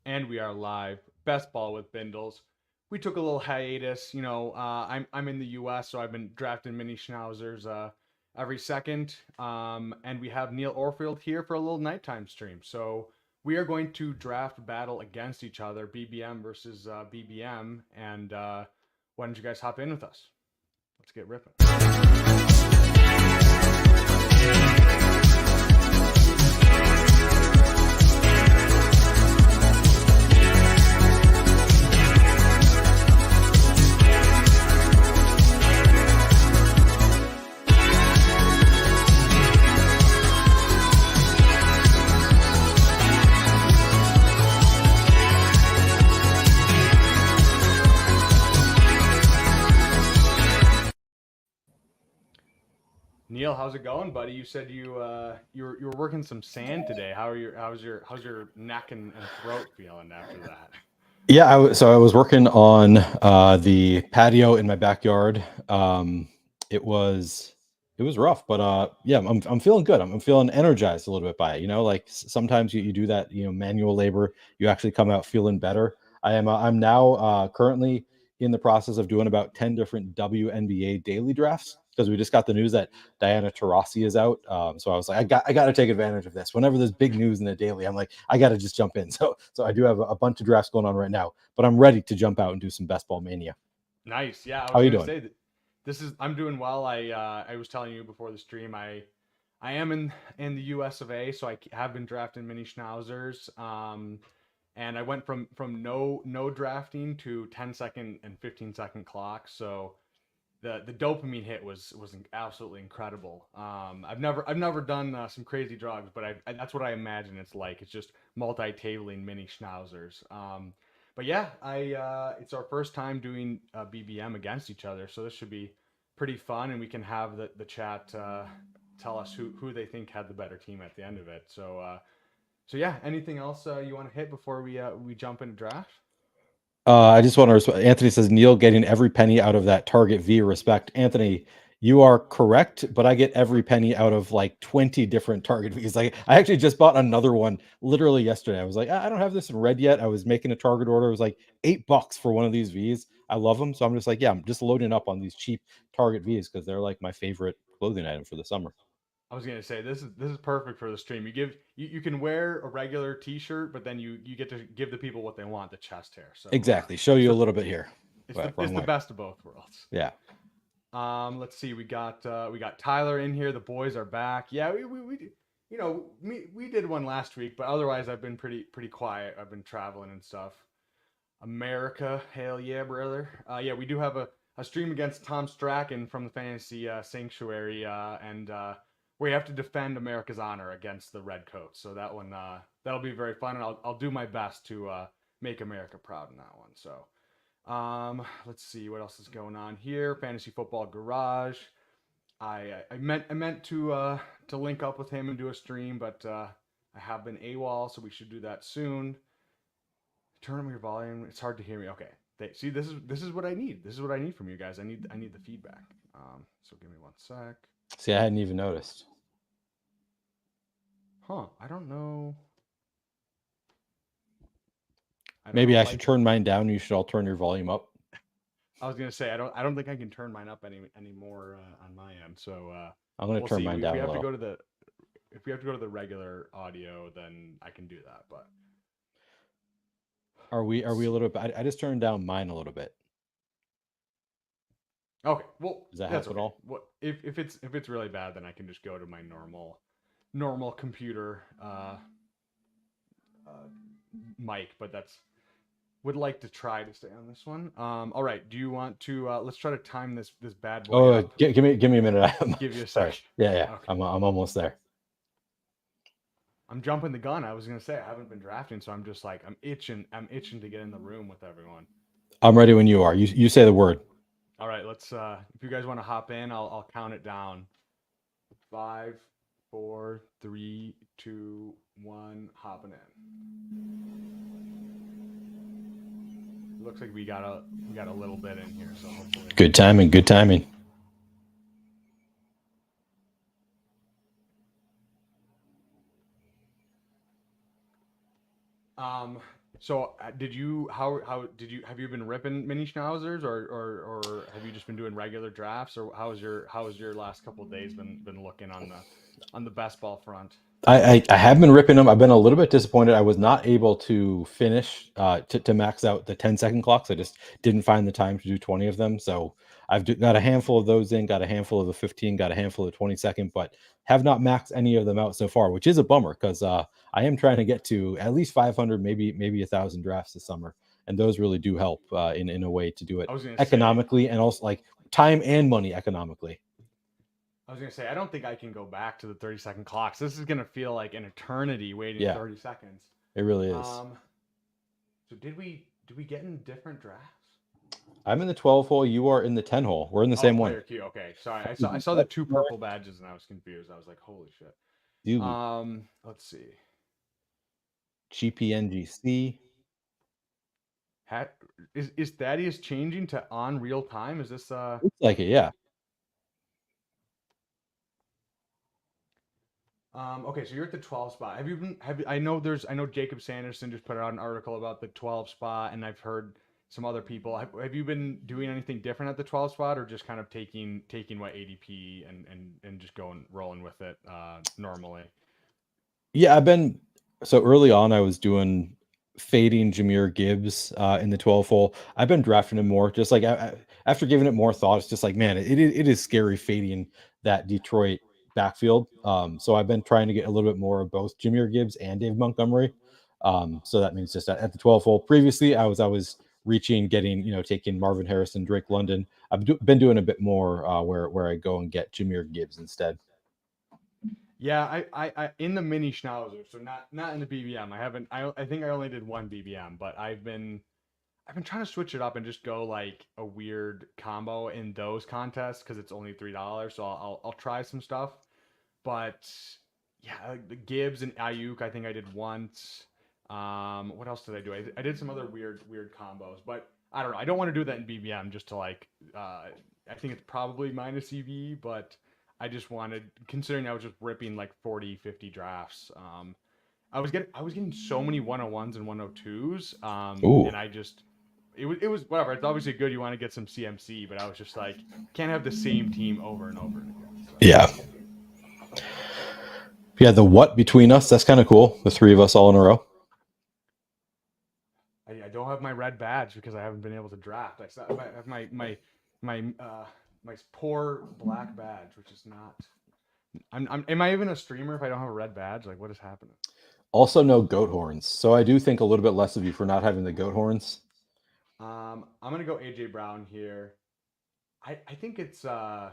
And we are live. Best ball with Bindles. We took a little hiatus. I'm in the U.S., so I've been drafting mini schnauzers every second. And we have Neil Orfield here for a little nighttime stream. So we are going to draft battle against each other, BBM versus BBM. And why don't you guys hop in with us? Let's get ripping. Neil, how's it going, buddy? You said you were working some sand today. How's your neck and throat feeling after that? Yeah, so I was working on the patio in my backyard. It was it was rough, but yeah, I'm feeling good. I'm feeling energized a little bit by it. Like sometimes you do that, manual labor, you actually come out feeling better. I'm now currently in the process of doing about 10 different WNBA daily drafts because we just got the news that Diana Taurasi is out. So I was like, I got to take advantage of this. Whenever there's big news in the daily, I'm like, I got to just jump in. So I do have a bunch of drafts going on right now, but I'm ready to jump out and do some best ball mania. Nice. Yeah, I How was are you gonna doing? say that I'm doing well. I was telling you before the stream. I am in the U.S. of A. So I have been drafting mini schnauzers. And I went from no drafting to 10-second and 15-second clock. So the dopamine hit was absolutely incredible. I've never done some crazy drugs, but that's what I imagine it's like. It's just multi-tabling mini schnauzers. But yeah, I it's our first time doing BBM against each other, so this should be pretty fun, and we can have the chat tell us who they think had the better team at the end of it. So yeah, anything else you want to hit before we jump into draft? I just want to Anthony says Neil getting every penny out of that target V respect. Anthony, you are correct, but I get every penny out of like 20 different target Vs. Like I actually just bought another one literally yesterday. I was like, I don't have this in red yet. I was making a target order. It was like $8 for one of these Vs. I love them. So I'm just like, yeah, I'm just loading up on these cheap target Vs because they're like my favorite clothing item for the summer. I was gonna say this is perfect for the stream. You can wear a regular T-shirt, but then you get to give the people what they want, the chest hair. Exactly. Show you a So little bit here. it's Wrong the way. best of both worlds. Yeah. Let's see. We got Tyler in here. The boys are back. Yeah, we did one last week, but otherwise I've been pretty quiet. I've been traveling and stuff. America, hell yeah, brother. Yeah, we do have a stream against Tom Strachan from the Fantasy Sanctuary, and we have to defend America's honor against the Redcoats. So that one that'll be very fun, and I'll do my best to make America proud in that one. So let's see what else is going on here. Fantasy Football Garage. I meant to link up with him and do a stream, but I have been AWOL, so we should do that soon. Turn on your volume. It's hard to hear me. Okay. See, this is what I need. This is what I need from you guys. I need the feedback. So give me one sec. See, I hadn't even noticed. Huh? I don't know. Maybe I should turn mine down. You should all turn your volume up. I was gonna say I don't think I can turn mine up anymore on my end. So I'm gonna we'll turn see. mine If down we a have to little. go to the if we have to go to the regular audio, then I can do that. But Are we a little bit? I just turned down mine a little bit. okay, well Does that that's help at okay. all? What if it's really bad, then I can just go to my normal computer uh, mic. But that's would like to try to stay on this one. All right. Do you want to let's try to time this bad boy Oh, up? give me a minute. Give you a Sorry. sec. Yeah. Okay. I'm almost there. I'm jumping the gun. I was gonna say I haven't been drafting, so I'm just like I'm itching. I'm itching to get in the room with everyone. I'm ready when you are. You say the word. All right. Let's. If you guys want to hop in, I'll count it down. 5, 4, 3, 2, 1. Hopping in. Looks like we got a little bit in here, so hopefully. Good timing. Good timing. Um, so did you how did you have you been ripping mini schnauzers or have you just been doing regular drafts or how's your last couple of days been looking on the best ball front? I have been ripping them. I've been a little bit disappointed. I was not able to finish to max out the 10-second clocks. I just didn't find the time to do 20 of them. So got a handful of those in, got a handful of the 15, got a handful of the 20-second, but have not maxed any of them out so far, which is a bummer because I am trying to get to at least 500, maybe 1,000 drafts this summer, and those really do help in a way to do it I was gonna say economically and also like time and money economically. I don't think I can go back to the 30-second clocks. This is gonna feel like an eternity waiting Yeah, 30 seconds. it really is. Um, so did we get in different drafts? I'm in the 12 hole. You are in the 10 hole. We're in the Oh, same one. player Q. Okay, sorry. I saw the two purple badges and I was confused. I was like, holy shit. You Let's see. GPNGC. Hat is Thaddeus changing to on real time? Is this Looks like it, yeah. Okay, so you're at the 12 spot. Have you been I know Jacob Sanderson just put out an article about the 12 spot and I've heard some other people. Have you been doing anything different at the 12 spot or just kind of taking what ADP and just going rolling with it normally? Yeah, I've been so early on. I was doing fading Jameer Gibbs in the 12 hole. I've been drafting him more, just like after giving it more thought. It's just like, man, it is scary fading that Detroit backfield. So I've been trying to get a little bit more of both Jameer Gibbs and Dave Montgomery. So that means just at the 12 hole. Previously, I was reaching, getting taking Marvin Harrison, Drake London. Been doing a bit more where I go and get Jameer Gibbs instead. Yeah, I in the mini schnauzer, so not in the BBM. I think I only did one BBM, but I've been trying to switch it up and just go like a weird combo in those contests because it's only $3. So I'll try some stuff. But yeah, like the Gibbs and Ayuk, I think I did once. What else did I do? I did some other weird combos, but I don't know. I don't want to do that in BBM just to like. I think it's probably minus EV, but I just wanted, considering I was just ripping like 40, 50 drafts. I was getting so many 101s and 102s. Ooh, And it was whatever. It's obviously good. You want to get some CMC, but I was just like, can't have the same team over and over again. So. yeah. Yeah, the what between us, that's kind of cool. The three of us all in a row. I don't have my red badge because I haven't been able to draft. I have my poor black badge, which is not. Am I even a streamer if I don't have a red badge? Like, what is happening? Also, no goat horns. So I do think a little bit less of you for not having the goat horns. I'm gonna go AJ Brown here. I think it's I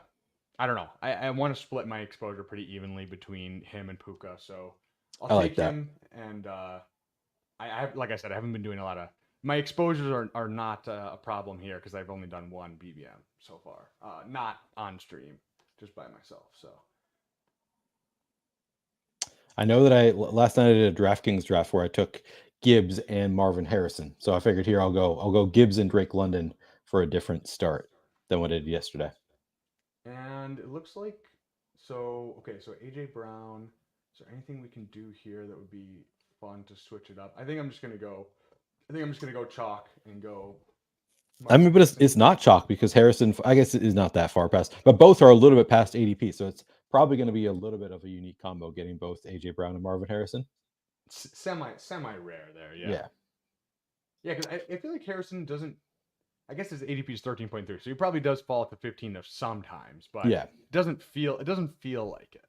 don't know. I want to split my exposure pretty evenly between him and Puka, so I'll I like take that. him. And I have, like I said, I haven't been doing a lot of my exposures are not a problem here because I've only done one BBM so far, not on stream, just by myself. So I know that last night I did a DraftKings draft where I took Gibbs and Marvin Harrison. So I figured here I'll go Gibbs and Drake London for a different start than what I did yesterday. and it looks like so okay. So AJ Brown. Is there anything we can do here that would be fun to switch it up? I think I'm just gonna go chalk and go I Marvin mean, but it's Harrison. not chalk because Harrison, I guess, it is not that far past, but both are a little bit past ADP. So it's probably going to be a little bit of a unique combo getting both AJ Brown and Marvin Harrison. Semi rare there. Yeah. Yeah. Yeah, because I feel like Harrison doesn't. I guess his ADP is 13.3, so he probably does fall to 15 of sometimes, but Yeah. it doesn't feel like it.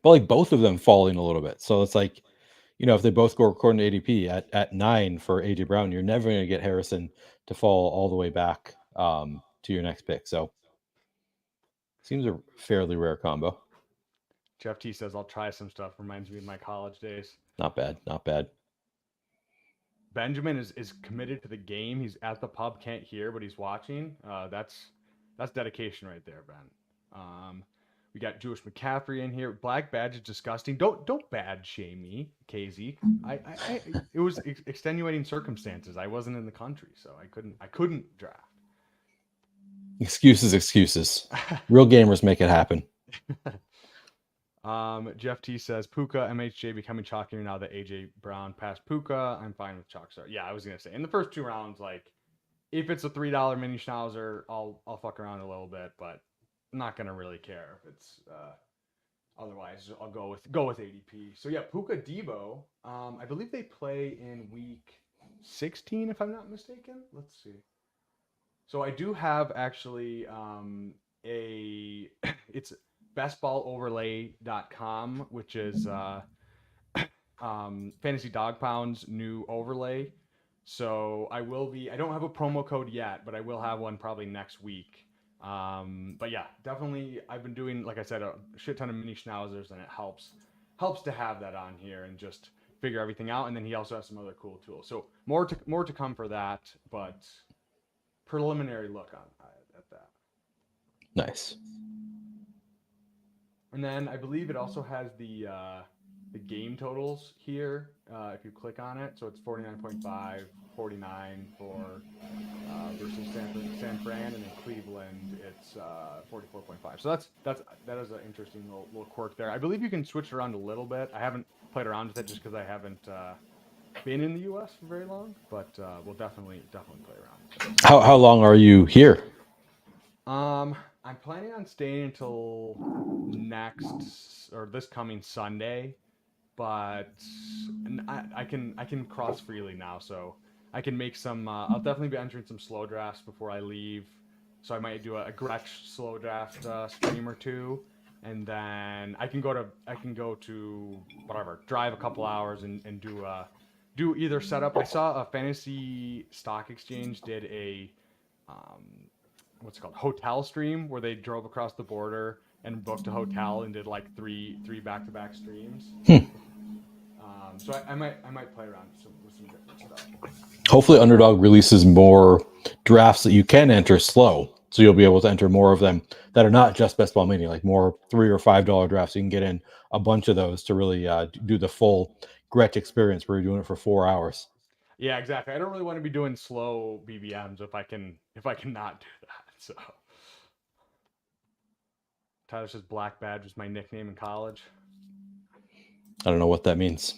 But like both of them falling a little bit. So it's like, if they both go according to ADP at 9 for AJ Brown, you're never going to get Harrison to fall all the way back to your next pick. So seems a fairly rare combo. Jeff T says I'll try some stuff. Reminds me of my college days. Not bad. Not bad. Benjamin is committed to the game. He's at the pub, can't hear, but he's watching. That's dedication right there, Ben. We got Jewish McCaffrey in here. Black badge is disgusting. Don't bad shame me, KZ. It was extenuating circumstances. I wasn't in the country, so I couldn't draft. Excuses, excuses. Real gamers make it happen. Jeff T says Puka MHJ becoming chalkier now that AJ Brown passed Puka. I'm fine with Chalkstar. Yeah, I was gonna say in the first 2 rounds, like if it's a $3 mini schnauzer, I'll fuck around a little bit, but I'm not gonna really care if it's otherwise. I'll go with ADP. So yeah, Puka Debo. I believe they play in week 16 if I'm not mistaken. Let's see. So I do have actually a it's bestballoverlay.com, which is Fantasy Dog Pound's new overlay. So I don't have a promo code yet, but I will have one probably next week. But yeah, definitely I've been doing, like I said, a shit ton of mini schnauzers, and it helps to have that on here and just figure everything out. And then he also has some other cool tools. So more to come for that, but preliminary look on at that. Nice. And then I believe it also has the game totals here. If you click on it, so it's 49.5, 49 for versus San Fran, and then Cleveland it's 44.5. So that is an interesting little quirk there. I believe you can switch it around a little bit. I haven't played around with it just because I haven't been in the U.S. for very long, but we'll definitely play around with it. How long are you here? I'm planning on staying until next or this coming Sunday, but I can cross freely now, so I can make some. I'll definitely be entering some slow drafts before I leave, so I might do a Gretsch slow draft stream or two, and then I can go to whatever, drive a couple hours and do either setup. I saw a fantasy stock exchange did a um, what's it called, hotel stream, where they drove across the border and booked a hotel and did like three back to back streams. Hmm. So I might play around with some different stuff. Hopefully, Underdog releases more drafts that you can enter slow, so you'll be able to enter more of them that are not just Best Ball Mania, like more $3 or $5 drafts. You can get in a bunch of those to really do the full Gretsch experience, where you're doing it for 4 hours. Yeah, exactly. I don't really want to be doing slow BBMs if I can not do that. So Tyler says Black Badge was my nickname in college. I don't know what that means.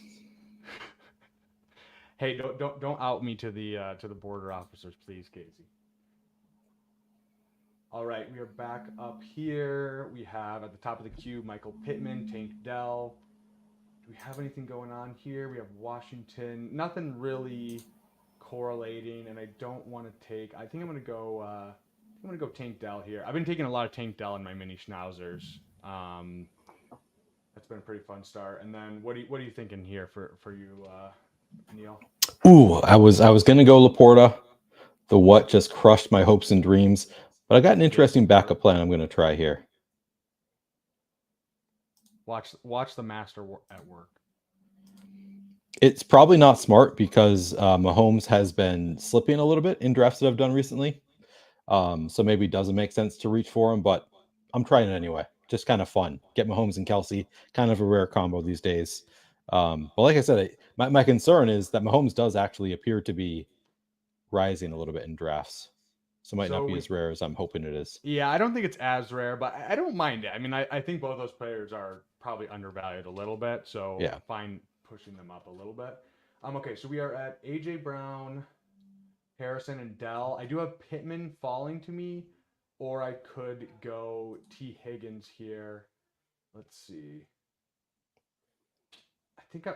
Hey, don't out me to the border officers, please, Casey. All right, we are back up here. We have at the top of the queue Michael Pittman, Tank Dell. Do we have anything going on here? We have Washington. Nothing really correlating, and I don't want to take. I think I'm gonna go. I'm gonna go Tank Dell here. I've been taking a lot of Tank Dell in my mini schnauzers. That's been a pretty fun start. And then what are you thinking here for you, Neil? Ooh, I was gonna go Laporta. The what just crushed my hopes and dreams, but I got an interesting backup plan I'm gonna try here. Watch the master at work. It's probably not smart because Mahomes has been slipping a little bit in drafts that I've done recently. So maybe it doesn't make sense to reach for him, but I'm trying it anyway. Just kind of fun. Get Mahomes and Kelsey, kind of a rare combo these days. But like I said, my concern is that Mahomes does actually appear to be rising a little bit in drafts. So it might not So be we as rare as I'm hoping it is. Yeah, I don't think it's as rare, but I don't mind it. I mean, I think both those players are probably undervalued a little bit, so Yeah. fine pushing them up a little bit. Okay, so we are at AJ Brown, Harrison, and Dell. I do have Pittman falling to me, or I could go T Higgins here. Let's see. I think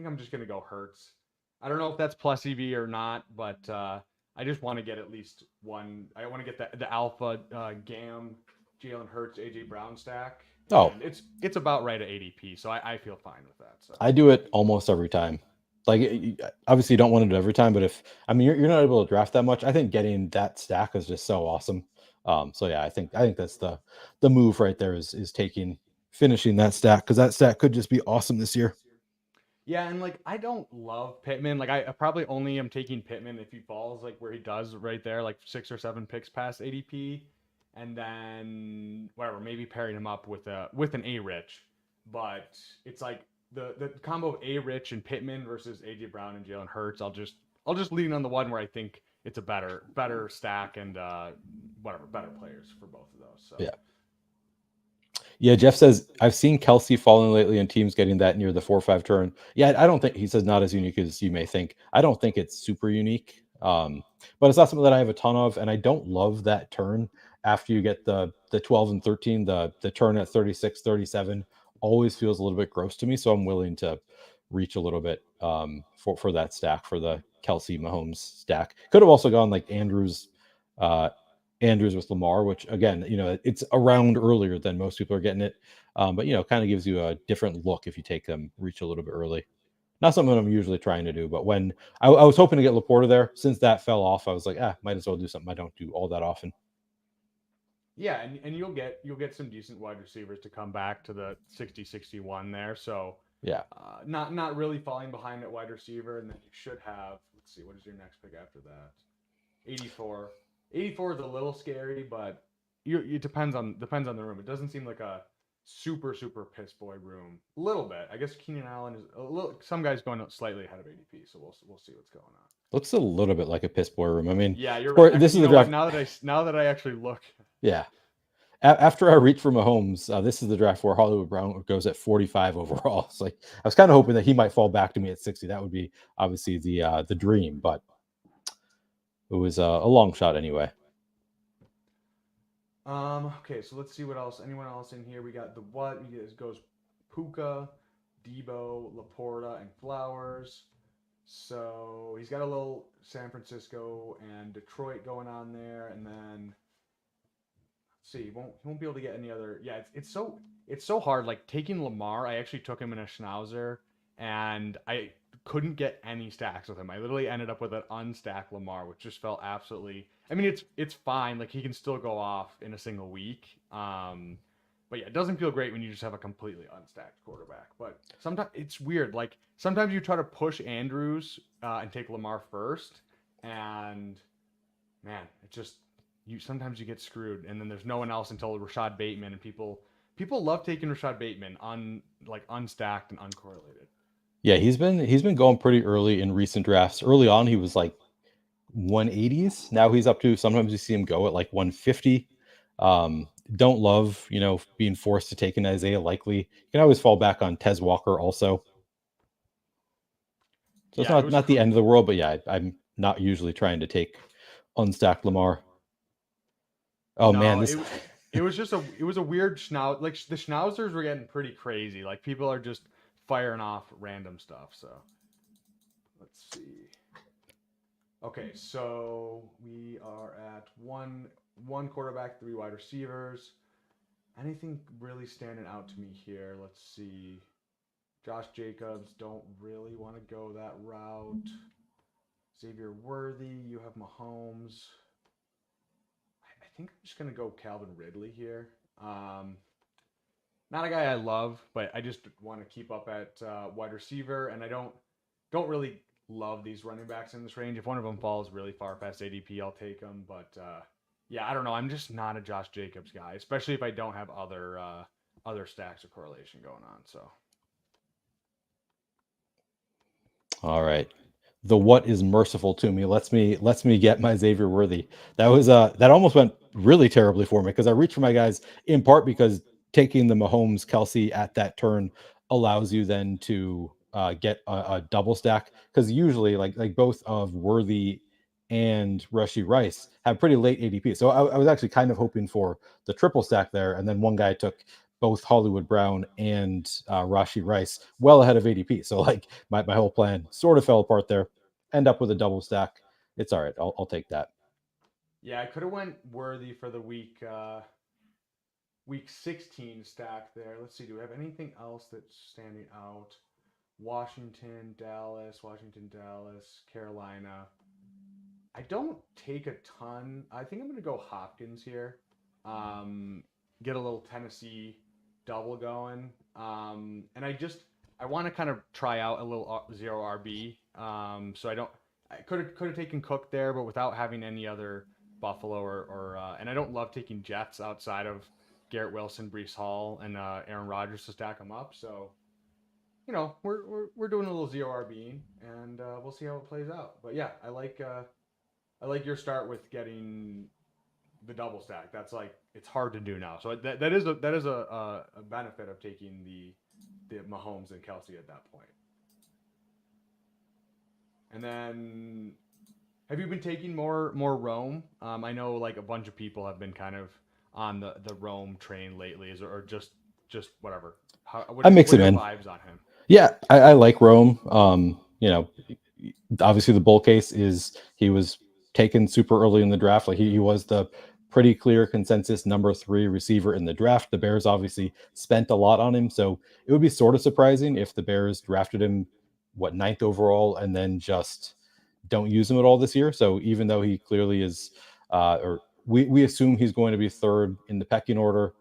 I'm just gonna go Hurts. I don't know if that's plus EV or not, but I just want to get at least one. I want to get the alpha Gam, Jalen Hurts, AJ Brown stack, Oh, and it's about right at ADP, so I feel fine with that. So I do it almost every time. Like, obviously, you don't want to do it every time, but if I mean you're not able to draft that much, I think getting that stack is just so awesome. So yeah, I think that's the move right there is finishing that stack, because that stack could just be awesome this year. yeah, and like I don't love Pittman. Like I probably only am taking Pittman if he falls like where he does right there, like 6 or 7 picks past ADP, and then whatever, maybe pairing him up with an A Rich. But it's like the combo of A Rich and Pittman versus AJ Brown and Jalen Hurts. I'll just lean on the one where I think it's a better stack and whatever, better players for both of those. So Yeah. Yeah, Jeff says I've seen Kelsey falling lately and teams getting that near the 4-5 turn. Yeah, I don't think he says not as unique as you may think. I don't think it's super unique. But it's not something that I have a ton of, and I don't love that turn after you get the 12 and 13, the turn at 36, 37 always feels a little bit gross to me. So I'm willing to reach a little bit for that stack for the Kelsey Mahomes stack. Could have also gone like uh Andrews with Lamar, which again, it's around earlier than most people are getting it. But kind of gives you a different look if you take them reach a little bit early. Not something I'm usually trying to do, but when I was hoping to get Laporta there, since that fell off, I was like, might as well do something I don't do all that often. Yeah, and you'll get some decent wide receivers to come back to the 60-61 there. So Yeah. not really falling behind at wide receiver, and then you should have. Let's see, what is your next pick after that? 84. 84 is a little scary, but it depends on the room. It doesn't seem like a super piss boy room. A little bit, I guess. Keenan Allen is a little. Some guys going slightly ahead of ADP, so we'll see what's going on. Looks a little bit like a piss boy room. I mean, Yeah, you're of right. course, this You is the know what? draft. Now that I actually look, Yeah. After I reach for Mahomes, this is the draft where Hollywood Brown goes at 45 overall. It's like I was kind of hoping that he might fall back to me at 60. That would be obviously the dream, but it was a long shot anyway. Okay, so let's see what else. Anyone else in here? We got the what? It goes Puka, Debo, Laporta, and Flowers. So he's got a little San Francisco and Detroit going on there, and then let's see, he won't be able to get any other. Yeah, it's so hard. Like taking Lamar, I actually took him in a Schnauzer, and I couldn't get any stacks with him. I literally ended up with an unstacked Lamar, which just felt absolutely. I mean, it's fine. Like he can still go off in a single week. But yeah, it doesn't feel great when you just have a completely unstacked quarterback. But sometimes it's weird. Like sometimes you try to push Andrews and take Lamar first, and man, it just sometimes you get screwed, and then there's no one else until Rashad Bateman, and people love taking Rashad Bateman unstacked and uncorrelated. Yeah, he's been going pretty early in recent drafts. Early on, he was like 180s. Now he's up to sometimes you see him go at like 150. Don't love, being forced to take an Isaiah Likely. You can always fall back on Tez Walker also. So it's Yeah, it was not the end of the world, but yeah, I'm not usually trying to take unstacked Lamar. Oh man, no, this it was just a weird schnauz. Like the schnauzers were getting pretty crazy. Like people are just firing off random stuff. So let's see. Okay, so we are at one quarterback, three wide receivers. Anything really standing out to me here? Let's see. Josh Jacobs, don't really want to go that route. Xavier Worthy, you have Mahomes. I think I'm just gonna go Calvin Ridley here. Not a guy I love, but I just want to keep up at wide receiver, and I don't really love these running backs in this range. If one of them falls really far past ADP, I'll take them. But yeah, I don't know. I'm just not a Josh Jacobs guy, especially if I don't have other stacks of correlation going on. So all right. The what is merciful to me lets me get my Xavier Worthy. That almost went really terribly for me because I reached for my guys in part because taking the Mahomes Kelsey at that turn allows you then to get a double stack because usually like both of Worthy and Rushy Rice have pretty late ADP. So I was actually kind of hoping for the triple stack there, and then one guy took both Hollywood Brown and Rashi Rice well ahead of ADP. So like my whole plan sort of fell apart there. End up with a double stack. It's all right. I'll take that. yeah, I could have went Worthy for the week 16 stack there. Let's see. Do we have anything else that's standing out? Washington, Dallas, Carolina. I don't take a ton. I think I'm going to go Hopkins here. Um, get a little Tennessee double going. And I want to kind of try out a little zero RB. So I could have taken Cook there, but without having any other Buffalo and I don't love taking Jets outside of Garrett Wilson, Brees Hall, and Aaron Rodgers to stack them up. So we're doing a little zero RB, and we'll see how it plays out. But yeah, I like your start with getting the double stack. That's like it's hard to do now. So that is a benefit of taking the Mahomes and Kelsey at that point. And then have you been taking more Rome? I know like a bunch of people have been kind of on the Rome train lately, or just whatever. I mix What are him your in. vibes on him? Yeah, I like Rome. Obviously the bull case is he was taken super early in the draft. Like he was the pretty clear consensus number 3 receiver in the draft. The Bears obviously spent a lot on him, so it would be sort of surprising if the Bears drafted him ninth overall and then just don't use him at all this year. So even though he clearly is, or we assume he's going to be third in the pecking order,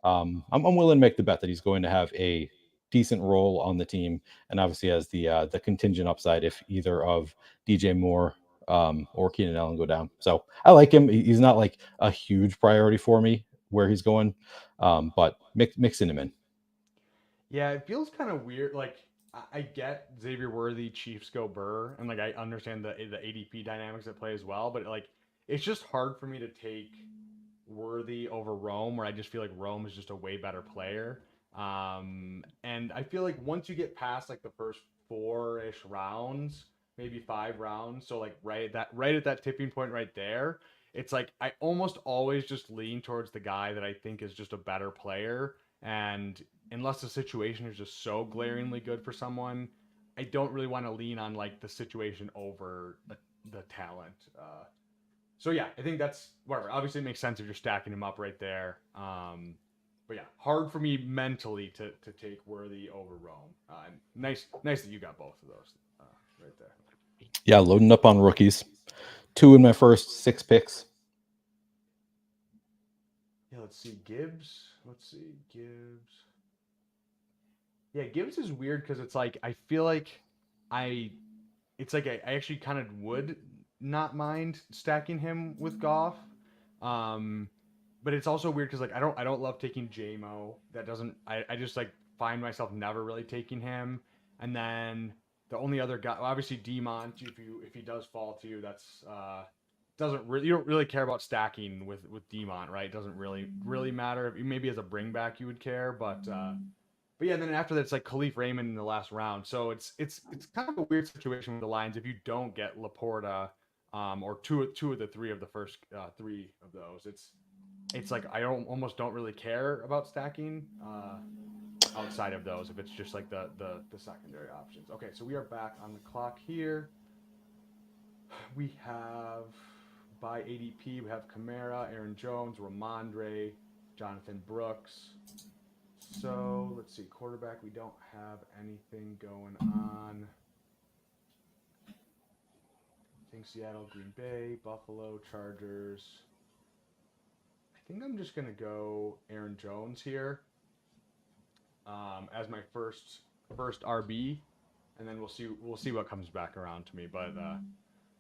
I'm willing to make the bet that he's going to have a decent role on the team, and obviously has the contingent upside if either of DJ Moore or Keenan Allen go down. So I like him. He's not like a huge priority for me where he's going, but mixing him in. Yeah, it feels kind of weird. Like I get Xavier Worthy, Chiefs go Burr, and like I understand the ADP dynamics at play as well. But like it's just hard for me to take Worthy over Rome, where I just feel like Rome is just a way better player. And I feel like once you get past like the first four-ish rounds, maybe 5 rounds, so like right at that tipping point right there, it's like I almost always just lean towards the guy that I think is just a better player. And unless the situation is just so glaringly good for someone, I don't really want to lean on like the situation over the talent. So yeah, I think that's whatever. Obviously, it makes sense if you're stacking him up right there. But yeah, hard for me mentally to take Worthy over Rome. Nice that you got both of those right there. Yeah, loading up on rookies. 2 in my first 6 picks. Yeah, let's see Gibbs. Let's see Gibbs. Yeah, Gibbs is weird because it's like I feel like I it's like I actually kind of would not mind stacking him with Goff. Um, but it's also weird because like I don't love taking JMO. That doesn't I just like find myself never really taking him. And then the only other guy, well, obviously Demont, if he does fall to you, that's doesn't really you don't really care about stacking with Demont, right? It doesn't really matter. If maybe as a bring back you would care, but yeah, then after that, it's like Khalif Raymond in the last round. So it's kind of a weird situation with the Lions if you don't get Laporta, or two of the three of the first 3 of those. It's like almost don't really care about stacking outside of those if it's just like the secondary options. Okay, so we are back on the clock here. We have by ADP we have Kamara, Aaron Jones, Ramondre, Jonathan Brooks. So let's see, quarterback. We don't have anything going on. I think Seattle, Green Bay, Buffalo, Chargers. I think I'm just gonna go Aaron Jones here as my first RB, and then we'll see what comes back around to me. But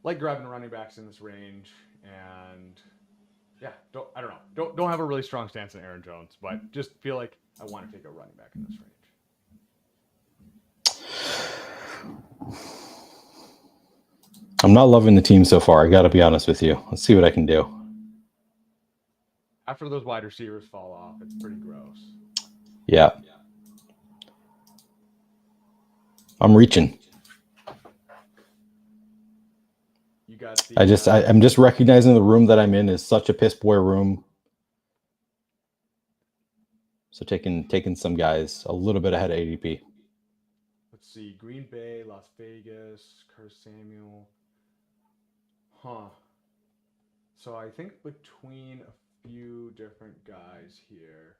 like grabbing running backs in this range, and yeah, I don't know, don't have a really strong stance on Aaron Jones, but just feel like I want to take a running back in this range. I'm not loving the team so far. I got to be honest with you. Let's see what I can do. After those wide receivers fall off, it's pretty gross. Yeah. I'm reaching. You got the. I'm just recognizing the room that I'm in is such a piss boy room. So taking some guys a little bit ahead of ADP. Let's see, Green Bay, Las Vegas, Curtis Samuel. Huh. So I think between a few different guys here.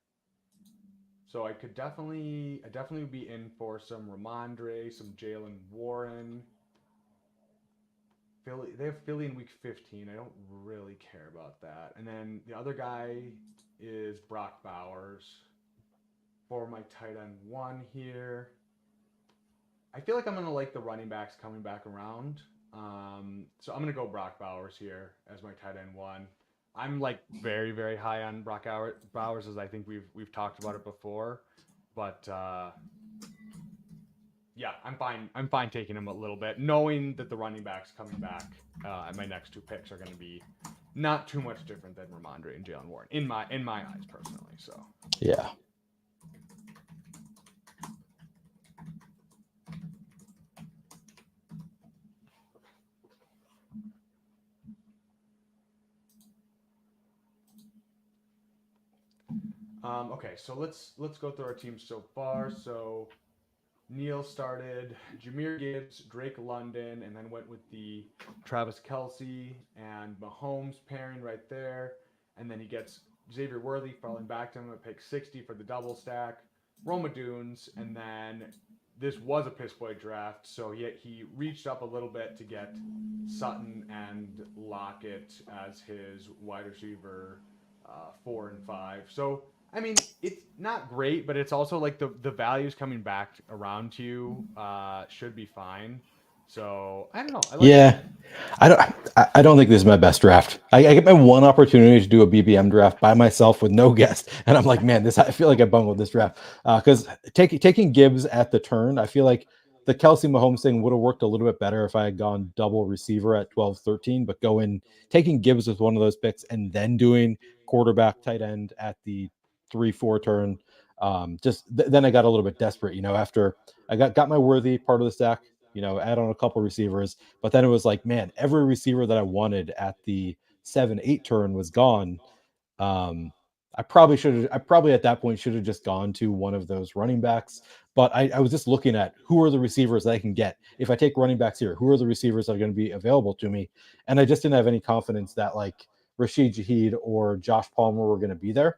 So I definitely would be in for some Ramondre, some Jalen Warren. Philly, they have Philly in week 15. I don't really care about that. And then the other guy is Brock Bowers for my tight end 1 here. I feel like I'm going to like the running backs coming back around. So I'm going to go Brock Bowers here as my tight end 1. I'm like very, very high on Brock Bowers, as I think we've talked about it before. But yeah, I'm fine. I'm fine taking him a little bit, knowing that the running backs coming back and my next 2 picks are going to be not too much different than Ramondre and Jalen Warren in my eyes personally. So. Yeah. Okay, so let's go through our teams so far. So Neil started Jameer Gibbs, Drake London, and then went with the Travis Kelsey and Mahomes pairing right there. And then he gets Xavier Worthy falling back to him at pick 60 for the double stack, Roma Dunes, and then this was a piss boy draft, so he reached up a little bit to get Sutton and Lockett as his wide receiver 4 and 5. So I memean, it's not great, but it's also like the values coming back around to you should be fine. So I don't know. I like Yeah. I don't think this is my best draft. I get my one opportunity to do a BBM draft by myself with no guest, and I'm like, man, this I feel like I bungled this draft because taking Gibbs at the turn, I feel like the Kelsey Mahomes thing would have worked a little bit better if I had gone double receiver at 12-13, but taking Gibbs with one of those picks and then doing quarterback tight end at the 3-4 turn. Then I got a little bit desperate, after I got my worthy part of the stack, add on a couple receivers. But then it was like, man, every receiver that I wanted at the 7-8 turn was gone. I probably at that point should have just gone to one of those running backs. But I was just looking at who are the receivers that I can get. If I take running backs here, who are the receivers that are going to be available to me? And I just didn't have any confidence that like Rashid Shaheed or Josh Palmer were going to be there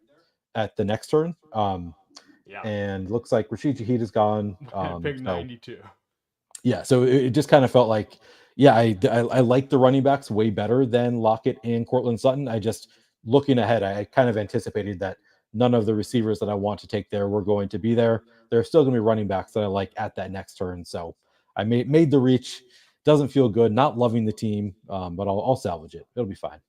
at the next turn. yeah. And looks like Rashid Shaheed is gone. Pick So 92. yeah, so it just kind of felt like, yeah, I like the running backs way better than Lockett and Cortland Sutton. I just looking ahead, I kind of anticipated that none of the receivers that I want to take there were going to be there. There are still going to be running backs that I like at that next turn. So I made the reach. Doesn't feel good. Not loving the team, but I'll salvage it. It'll be fine.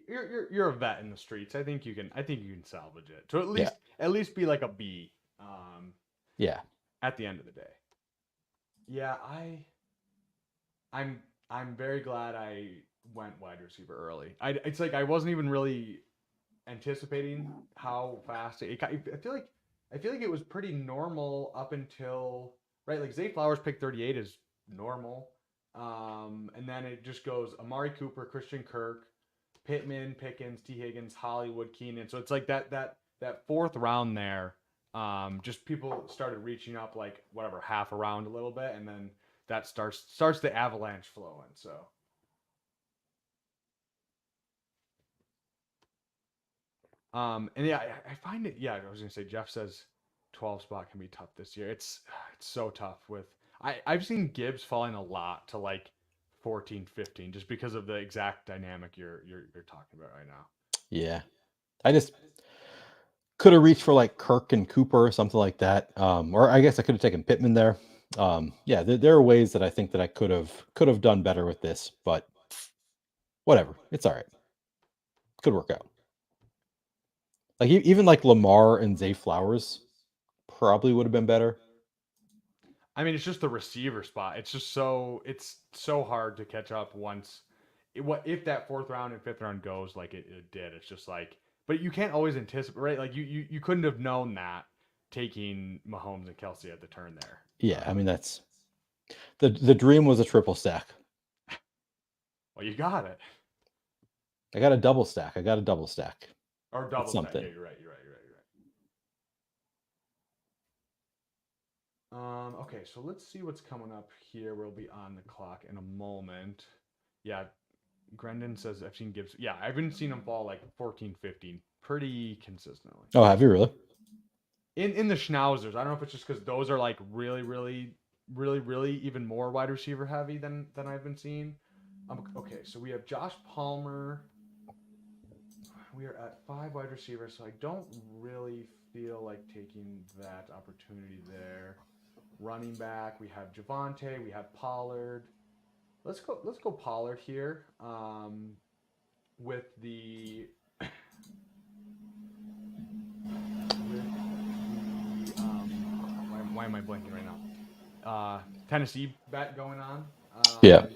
You're a vet in the streets. I think you can salvage it to at Yeah, least at least be like a B yeah, at the end of the day. Yeah, I'm I'm very glad I went wide receiver early. It's like I wasn't even really anticipating how fast I feel like it was pretty normal up until right. Like Zay Flowers pick 38 is normal, and then it just goes Amari Cooper, Christian Kirk, Pittman, Pickens, T Higgins, Hollywood, Keenan. So it's like that fourth round there. Just people started reaching up like whatever half a round a little bit, and then that starts the avalanche flowing. So and yeah, I find it. Yeah, I was gonna say Jeff says 12 spot can be tough this year. It's so tough with I've seen Gibbs falling a lot to like 14, 15 just because of the exact dynamic you're talking about right now. yeah. I just could have reached for like Kirk and Cooper or something like that. Or I guess I could have taken Pittman there. Yeah, there are ways that I think that I could have done better with this, but whatever. It's all right. Could work out. Like even like Lamar and Zay Flowers probably would have been better. I mean, it's just the receiver spot. It's so hard to catch up once. What if that fourth round and fifth round goes like it did? It's just like, but you can't always anticipate, right? Like you couldn't have known that taking Mahomes and Kelsey at the turn there. Yeah, I mean that's the dream was a triple stack. Well, you got it. I got a double stack. I got a double stack. Or It's double stack. something. Yeah, you're right. You're right. You're right. You're right. Okay, so let's see what's coming up here. We'll be on the clock in a moment. Yeah, Grendon says I've seen Gibbs. Yeah, I've been seeing him fall like 14, 15 pretty consistently. Oh, have you really? In the schnauzers, I don't know if it's just because those are like really, really, really, really even more wide receiver heavy than I've been seeing. Okay, so we have Josh Palmer. We are at 5 wide receivers, so I don't really feel like taking that opportunity there. Running back, we have Javante, we have Pollard. Let's go Pollard here. With the why am I blanking right Tennessee bet going on. Yeah.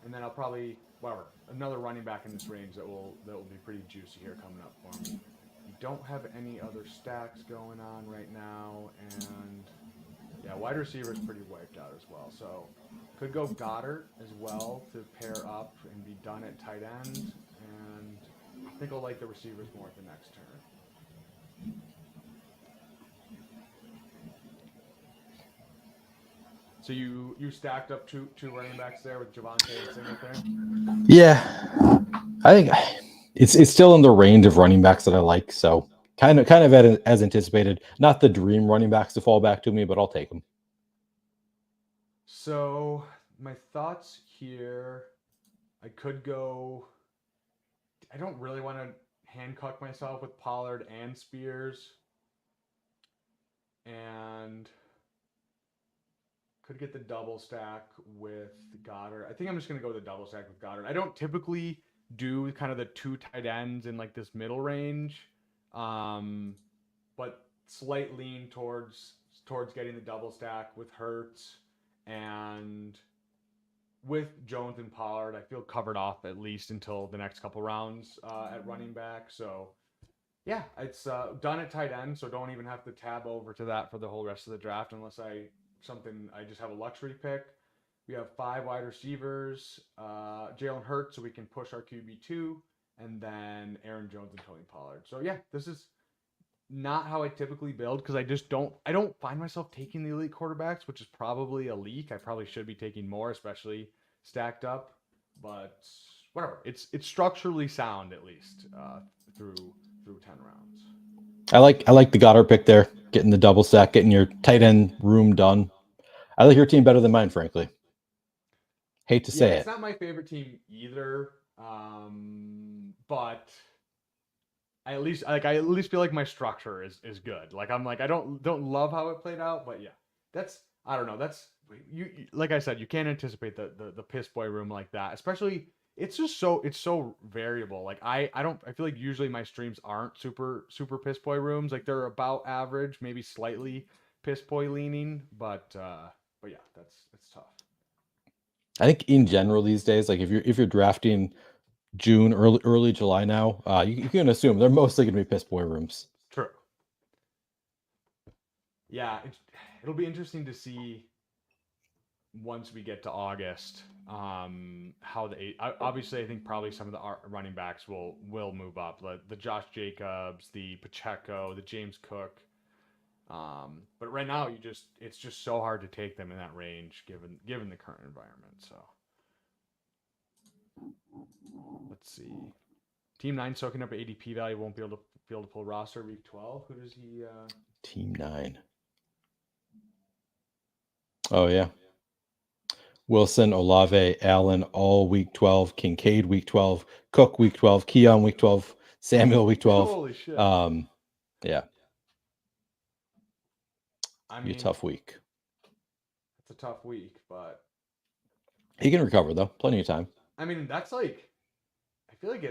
And and then I'll probably whatever another running back in this range that will be pretty juicy here coming up for me. We don't have any other stacks going on right now, and yeah, wide receiver is pretty wiped out as well. So could go Goddard as well to pair up and be done at tight end, and I think I'll like the receivers more at the next turn. So you stacked up two running backs there with Javante and Singletary. Yeah, I think it's still in the range of running backs that I like. So kind of as anticipated. Not the dream running backs to fall back to me, but I'll take them. So my thoughts here, I could go. I don't really want to handcuff myself with Pollard and Spears, and could get the double stack with Goddard. I think I'm just gonna go with the double stack with Goddard. I don't typically do kind of the two tight ends in like this middle range, um, but slight lean towards getting the double stack with Hurts and with Jones and Pollard. I feel covered off at least until the next couple rounds at running back. So yeah, it's done at tight end, so don't even have to tab over to that for the whole rest of the draft unless I just have a luxury pick. We have five wide receivers, Jalen Hurts, so we can push our QB2, and then Aaron Jones and Tony Pollard. So yeah, this is not how I typically build because I don't find myself taking the elite quarterbacks, which is probably a leak. I probably should be taking more, especially stacked up. But whatever, it's structurally sound at least through 10 rounds. I like the Goddard pick there, getting the double stack, getting your tight end room done. I like your team better than mine, frankly. Hate to Yeah, say it's it. not my favorite team either, but I at least feel like my structure is good. Like I'm like I don't love how it played out, but yeah, that's I don't know. That's like I said, you can't anticipate the piss boy room like that. Especially it's so variable. Like I don't I feel like usually my streams aren't super piss boy rooms. Like they're about average, maybe slightly piss boy leaning, but yeah, that's it's tough. I think in general these days, like if you're drafting June, early July now, you can assume they're mostly going to be piss boy rooms. True. Yeah, it'll be interesting to see once we get to August, how obviously I think probably some of the running backs will move up, like the Josh Jacobs, the Pacheco, the James Cook. But right now it's just so hard to take them in that range given the current environment. So let's see. Team 9 soaking up ADP value won't be able to pull roster week 12. Who does he? Team 9. Oh yeah, Wilson, Olave, Allen all week 12, Kincaid week 12, Cook week 12, Keon week 12, Samuel week 12. Holy shit! Yeah, I be a mean, tough week. it's a tough week, but He can recover though, plenty of time. I mean that's like I feel like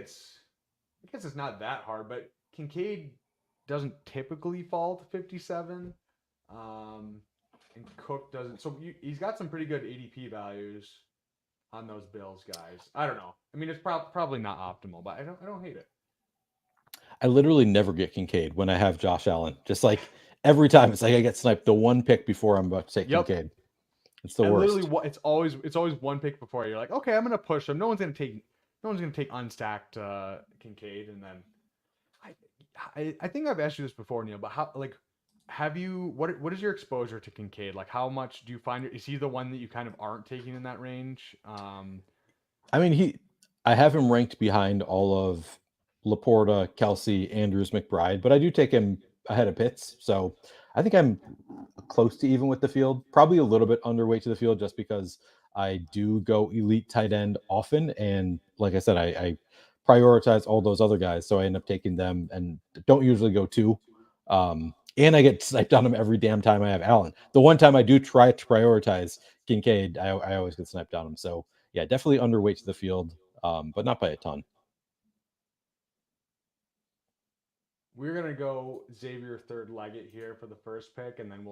I guess it's not that hard, but Kincaid doesn't typically fall to 57. Um, and Cook doesn't. So he's got some pretty good ADP values on those Bills guys. I don't know. I mean, it's probably not optimal, but I don't hate it. I literally never get Kincaid when I have Josh Allen. Just like every time, it's like I get sniped the one pick before I'm about to take Yep. Kincaid. It's the And literally, worst. it's always one pick before you're like, okay, I'm gonna push him. No one's gonna take unstacked Kincaid, and then I think I've asked you this before, Neil, but how like have you what is your exposure to Kincaid? Like how much do you find is he the one that you kind of aren't taking in that range? I mean, I have him ranked behind all of Laporta, Kelsey, Andrews, McBride, but I do take him ahead of Pitts. So I think I'm close to even with the field, probably a little bit underweight to the field just because I do go elite tight end often. And like I said, I prioritize all those other guys. So I end up taking them and don't usually go two. And I get sniped on them every damn time I have Allen. The one time I do try to prioritize Kincaid, I always get sniped on him. So yeah, definitely underweight to the field, but not by a ton. We're gonna go Xavier third Leggett here for the first pick, and then we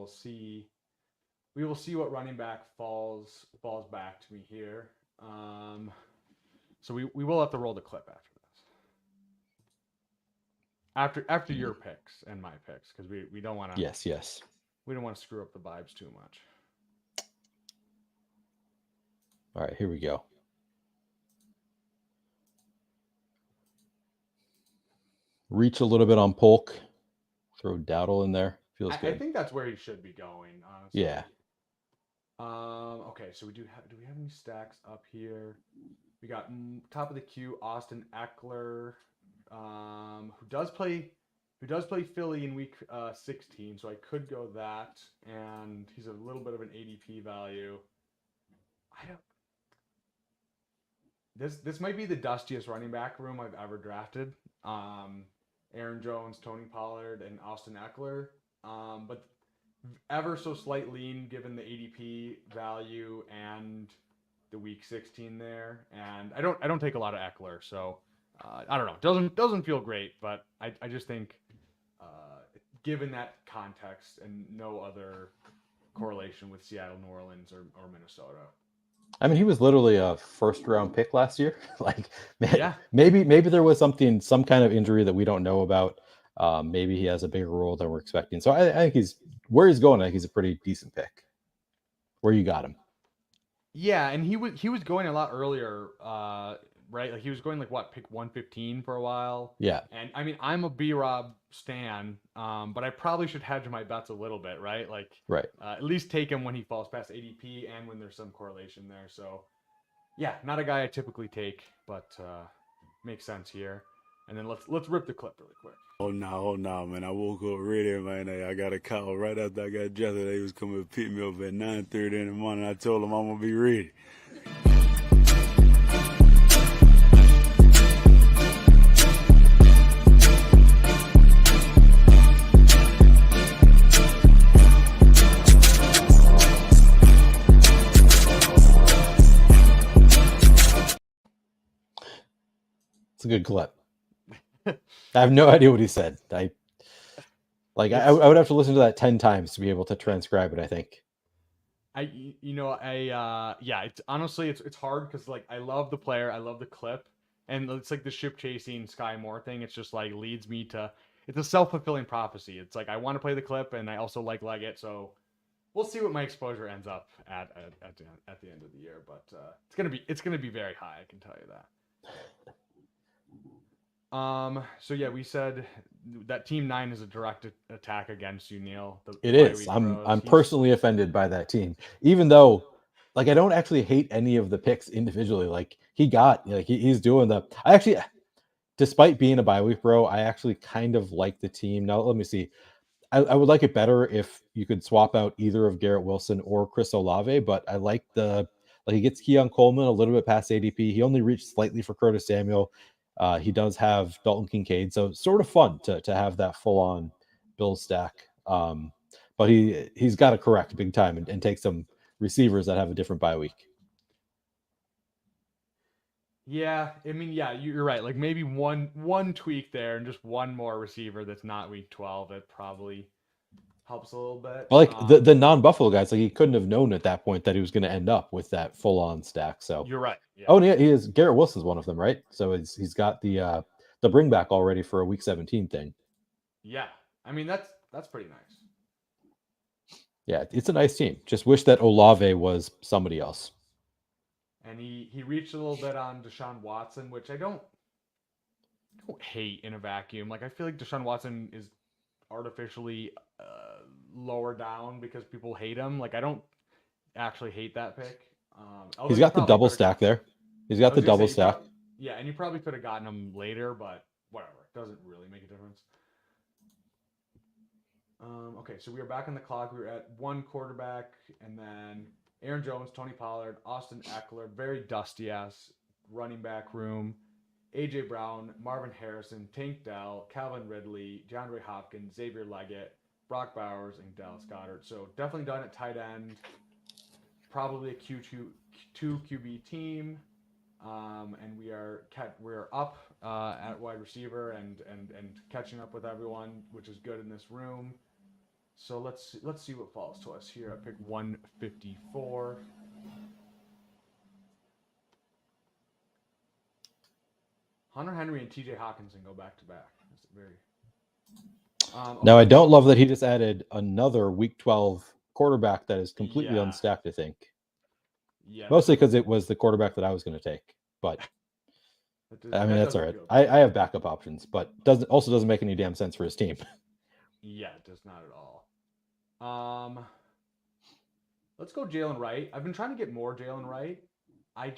will see what running back falls back to me here. So we will have to roll the clip after this. After your picks and my picks, because we don't want to Yes. we don't want to screw up the vibes too much. All right, here we go. Reach a little bit on Polk. Throw Dowdle in there. Feels I good. think that's where he should be going, honestly. Yeah. Okay, so do we have any stacks up here? We got top of the queue, Austin Eckler, who does play Philly in week 16, so I could go that, and he's a little bit of an ADP value. I don't. This might be the dustiest running back room I've ever drafted. Aaron Jones, Tony Pollard, and Austin Eckler. But ever so slight lean given the ADP value and the week 16 there. And I don't take a lot of Eckler, so I don't know. Doesn't feel great, but I just think given that context and no other correlation with Seattle, New Orleans, or Minnesota. I mean, he was literally a first round pick last year. Like, Yeah. maybe there was some kind of injury that we don't know about. Maybe he has a bigger role than we're expecting. So I think where he's going. I think he's a pretty decent pick. Where you got him? Yeah, and he was going a lot earlier, right? Like he was going like what, pick 115 for a while. Yeah. And I mean, I'm a B-Rob stan, but I probably should hedge my bets a little bit, right? Like, right. At least take him when he falls past ADP and when there's some correlation there. So, yeah, not a guy I typically take, but makes sense here. And then let's rip the clip really quick. Oh no, man! I woke up ready, man. I got a call right after I got dressed. They was coming to pick me up at 9:30 in the morning. I told them I'm gonna be ready. It's a good clip. I have no idea what he said. I would have to listen to that 10 times to be able to transcribe it, I think. Yeah, it's honestly it's hard because like I love the player, I love the clip, and it's like the ship chasing Sky Moore thing. It's just like leads me to it's a self-fulfilling prophecy. It's like I want to play the clip and I also like Leggett, so we'll see what my exposure ends up at the end of the year, but it's gonna be very high, I can tell you that. So yeah, we said that Team 9 is a direct attack against you, Neil. It is. I'm personally offended by that team, even though, like, I don't actually hate any of the picks individually. Like, he's doing the. I actually, despite being a bye week bro, I actually kind of like the team. Now, let me see. I would like it better if you could swap out either of Garrett Wilson or Chris Olave, but I like he gets Keon Coleman a little bit past ADP. He only reached slightly for Curtis Samuel. He does have Dalton Kincaid, so sort of fun to have that full on Bills stack. But he's got to correct big time and take some receivers that have a different bye week. Yeah, I mean, yeah, you're right. Like maybe one tweak there and just one more receiver that's not week 12. It probably helps a little bit. Well, like the non-Buffalo guys, like he couldn't have known at that point that he was going to end up with that full-on stack. So you're right. Yeah. Oh, yeah, he is. Garrett Wilson's one of them, right? So he's got the bring back already for a week 17 thing. Yeah, I mean that's pretty nice. Yeah, it's a nice team. Just wish that Olave was somebody else. And he reached a little bit on Deshaun Watson, which I don't hate in a vacuum. Like I feel like Deshaun Watson is artificially lower down because people hate him. Like I don't actually hate that pick. He's got the double stack there. He's got the double stack. Yeah, and you probably could have gotten him later, but whatever. It doesn't really make a difference. Okay, so we are back on the clock. We were at one quarterback, and then Aaron Jones, Tony Pollard, Austin Eckler, very dusty ass running back room. AJ Brown, Marvin Harrison, Tank Dell, Calvin Ridley, DeAndre Hopkins, Xavier Leggett, Brock Bowers, and Dallas Goedert. So definitely done at tight end. Probably a Q2 QB team, and we are up at wide receiver and catching up with everyone, which is good in this room. So let's see what falls to us here. I pick 154. Hunter Henry and T.J. Hawkinson go back to back. That's very. Now, I Okay. don't love that he just added another Week 12 quarterback that is completely Yeah. unstacked, I think. Yeah. Mostly because it was the quarterback that I was going to take. But, I mean, that that's all doesn't right. feel good. I have backup options, but doesn't make any damn sense for his team. Yeah, it does not at all. Let's go Jalen Wright. I've been trying to get more Jalen Wright. I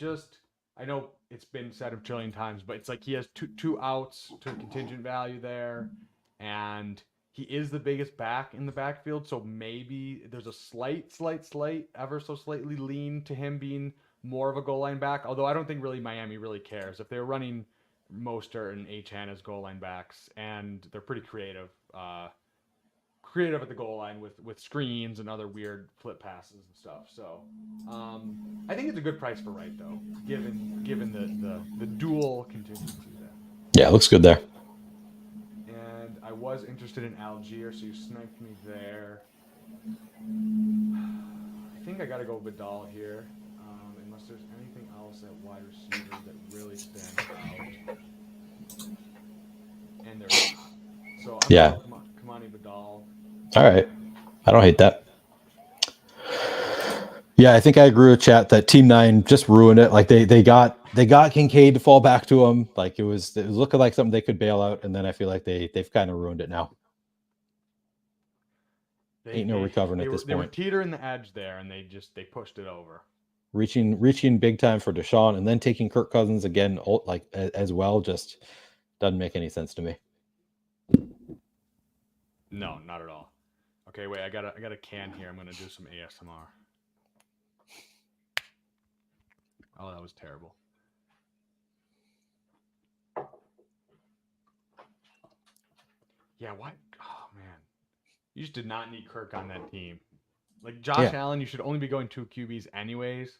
know it's been said a trillion times, but it's like he has two outs to contingent value there, and he is the biggest back in the backfield. So maybe there's a slight, ever so slightly lean to him being more of a goal line back. Although I don't think really Miami really cares if they're running Mostert and Achane as goal line backs, and they're pretty creative at the goal line with screens and other weird flip passes and stuff. So I think it's a good price for Wright though, given the dual contingency there. Yeah, it looks good there. And I was interested in Algier, so you sniped me there. I think I got to go Vidal here, unless there's anything else at wide receiver that really stands out. And there's not. So I'm Yeah. gonna go Kamani Vidal. All right. I don't hate that. Yeah, I think I agree with chat that Team 9 just ruined it. Like they got Kincaid to fall back to him. Like it was looking like something they could bail out, and then I feel like they've kind of ruined it now. Ain't no recovering at this They were point. teetering the edge there, and they pushed it over. Reaching big time for Deshaun, and then taking Kirk Cousins again, like as well, just doesn't make any sense to me. No, not at all. Okay, wait, I got a can here. I'm gonna do some ASMR. Oh, that was terrible. Yeah, what? Oh man, you just did not need Kirk on that team. Like Josh Allen, you should only be going 2 QBs anyways.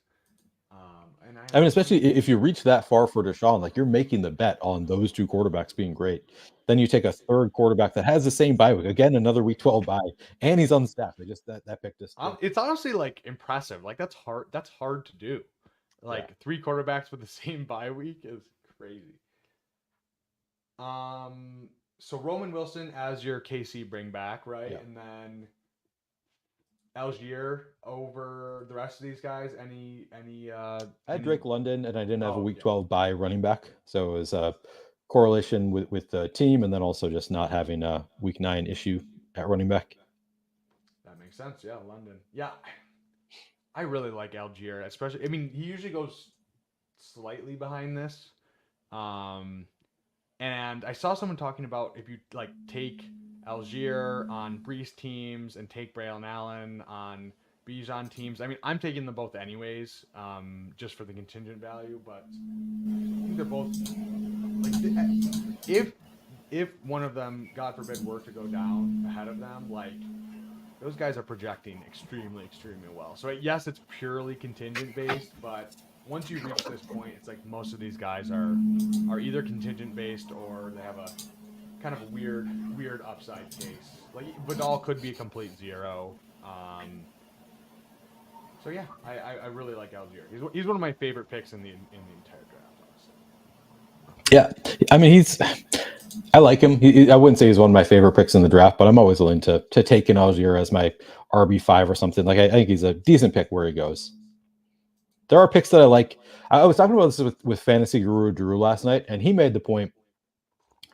I mean, especially if you reach that far for Deshaun, like you're making the bet on those two quarterbacks being great. Then you take a third quarterback that has the same bye week, again, another week 12 bye, and he's on staff. They just that pick just. It's honestly like impressive. Like that's hard. That's hard to do. Like 3 quarterbacks with the same bye week is crazy. So Roman Wilson as your KC bring back, right? Yeah. And then Algier over the rest of these guys. I had Drake London, and I didn't have a week 12 bye running back, so it was a correlation with the team, and then also just not having a week 9 issue at running back. That makes sense. Yeah, London. Yeah, I really like Algier, especially. I mean, he usually goes slightly behind this. And I saw someone talking about if you like take Algier on Brees teams and take Braylon Allen on Bijan teams. I mean, I'm taking them both anyways, just for the contingent value. But I think they're both like if one of them, God forbid, were to go down ahead of them, like those guys are projecting extremely well. So yes, it's purely contingent based, but once you reach this point, it's like most of these guys are either contingent based or they have a kind of a weird upside case. Like Vidal could be a complete zero. So yeah, I really like Algier. He's one of my favorite picks in the entire draft. Honestly. Yeah, I mean I like him. I wouldn't say he's one of my favorite picks in the draft, but I'm always willing to take an Algier as my RB5 or something. Like I think he's a decent pick where he goes. There are picks that I like. I was talking about this with Fantasy Guru Drew last night, and he made the point,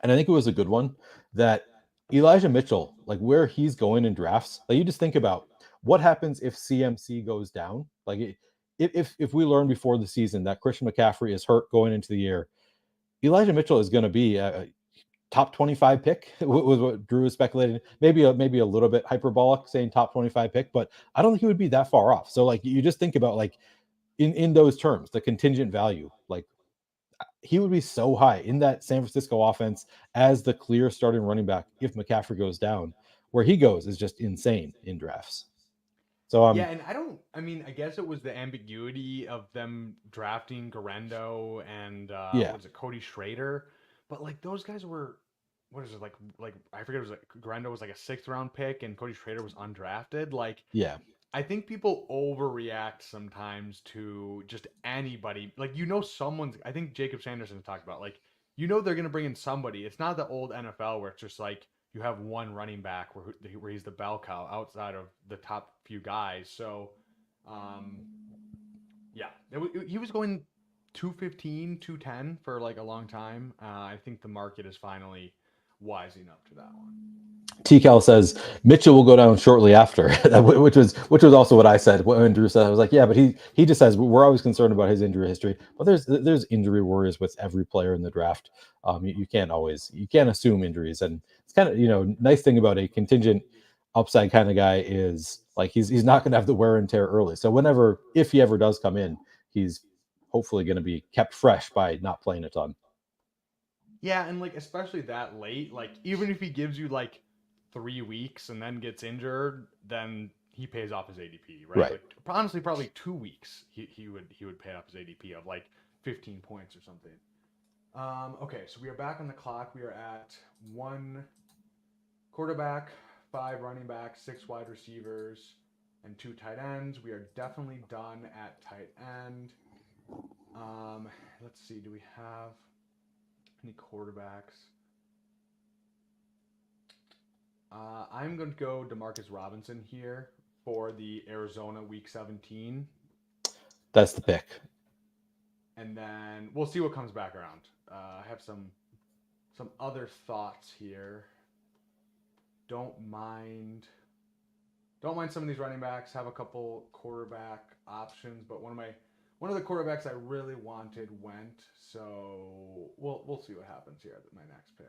and I think it was a good one, that Elijah Mitchell, like where he's going in drafts, like you just think about what happens if CMC goes down. Like if we learn before the season that Christian McCaffrey is hurt going into the year, Elijah Mitchell is going to be a top 25 pick was what Drew was speculating. Maybe a little bit hyperbolic saying top 25 pick, but I don't think he would be that far off. So like you just think about like in those terms, the contingent value, like he would be so high in that San Francisco offense as the clear starting running back if McCaffrey goes down. Where he goes is just insane in drafts. So yeah, and I guess it was the ambiguity of them drafting Garendo and what was it, Cody Schrader, but like those guys were, what is it, like I forget, it was like Garendo was like a 6th round pick and Cody Schrader was undrafted. Like I think people overreact sometimes to just anybody. Like someone's. I think Jacob Sanderson talked about like you know they're going to bring in somebody. It's not the old NFL where it's just like you have one running back where he's the bell cow outside of the top few guys. So, um, yeah, he was going 215, 210 for like a long time. I think the market is finally wising up to that one. TCal says Mitchell will go down shortly after, which was also what I said when Drew said. I was like, yeah, but he just says we're always concerned about his injury history, but there's injury worries with every player in the draft. You can't assume injuries, and it's kind of nice thing about a contingent upside kind of guy is like he's not going to have the wear and tear early. So if he ever does come in, he's hopefully going to be kept fresh by not playing a ton. Yeah, and like especially that late, like even if he gives you like 3 weeks and then gets injured, then he pays off his ADP, right? Right. Like honestly, probably 2 weeks he would pay off his ADP of like 15 points or something. Okay, so we are back on the clock. We are at 1 quarterback, 5 running backs, 6 wide receivers, and 2 tight ends. We are definitely done at tight end. Let's see. Do we have any quarterbacks? I'm going to go Demarcus Robinson here for the Arizona Week 17. That's the pick. And then we'll see what comes back around. I have some other thoughts here. Don't mind some of these running backs. Have a couple quarterback options, but one of the quarterbacks I really wanted went. So we'll see what happens here at my next pick.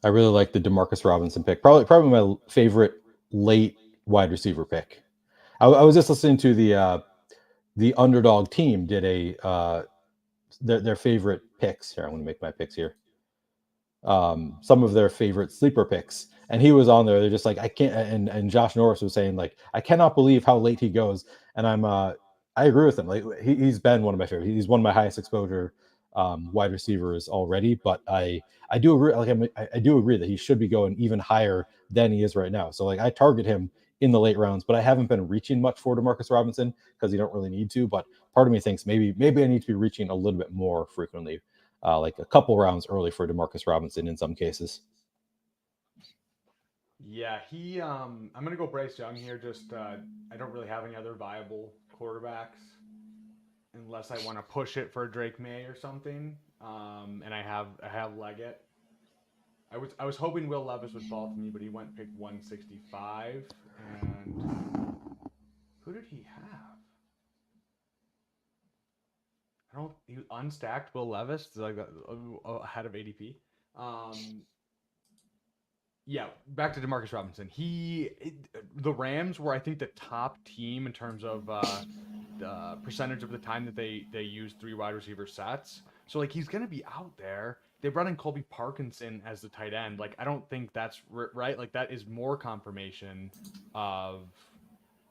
I really like the Demarcus Robinson pick. Probably my favorite late wide receiver pick. I was just listening to the underdog team did their favorite picks here. I'm going to make my picks here. Some of their favorite sleeper picks, and he was on there. They're just like, I can't. And Josh Norris was saying like, I cannot believe how late he goes. And I agree with him. Like he's been one of my favorite. He's one of my highest exposure wide receivers already. But I do agree. Like I do agree that he should be going even higher than he is right now. So like I target him in the late rounds, but I haven't been reaching much for Demarcus Robinson because you don't really need to. But part of me thinks maybe I need to be reaching a little bit more frequently. Like a couple rounds early for Demarcus Robinson in some cases. Yeah, I'm gonna go Bryce Young here. Just I don't really have any other viable quarterbacks unless I want to push it for Drake May or something. And I have Leggett. I was hoping Will Levis would fall to me, but he went pick 165. And who did he have? He unstacked Will Levis like ahead of ADP. Yeah, back to Demarcus Robinson. The Rams were, I think, the top team in terms of the percentage of the time that they use 3 wide receiver sets. So like he's gonna be out there. They brought in Colby Parkinson as the tight end. Like I don't think that's right. Like that is more confirmation of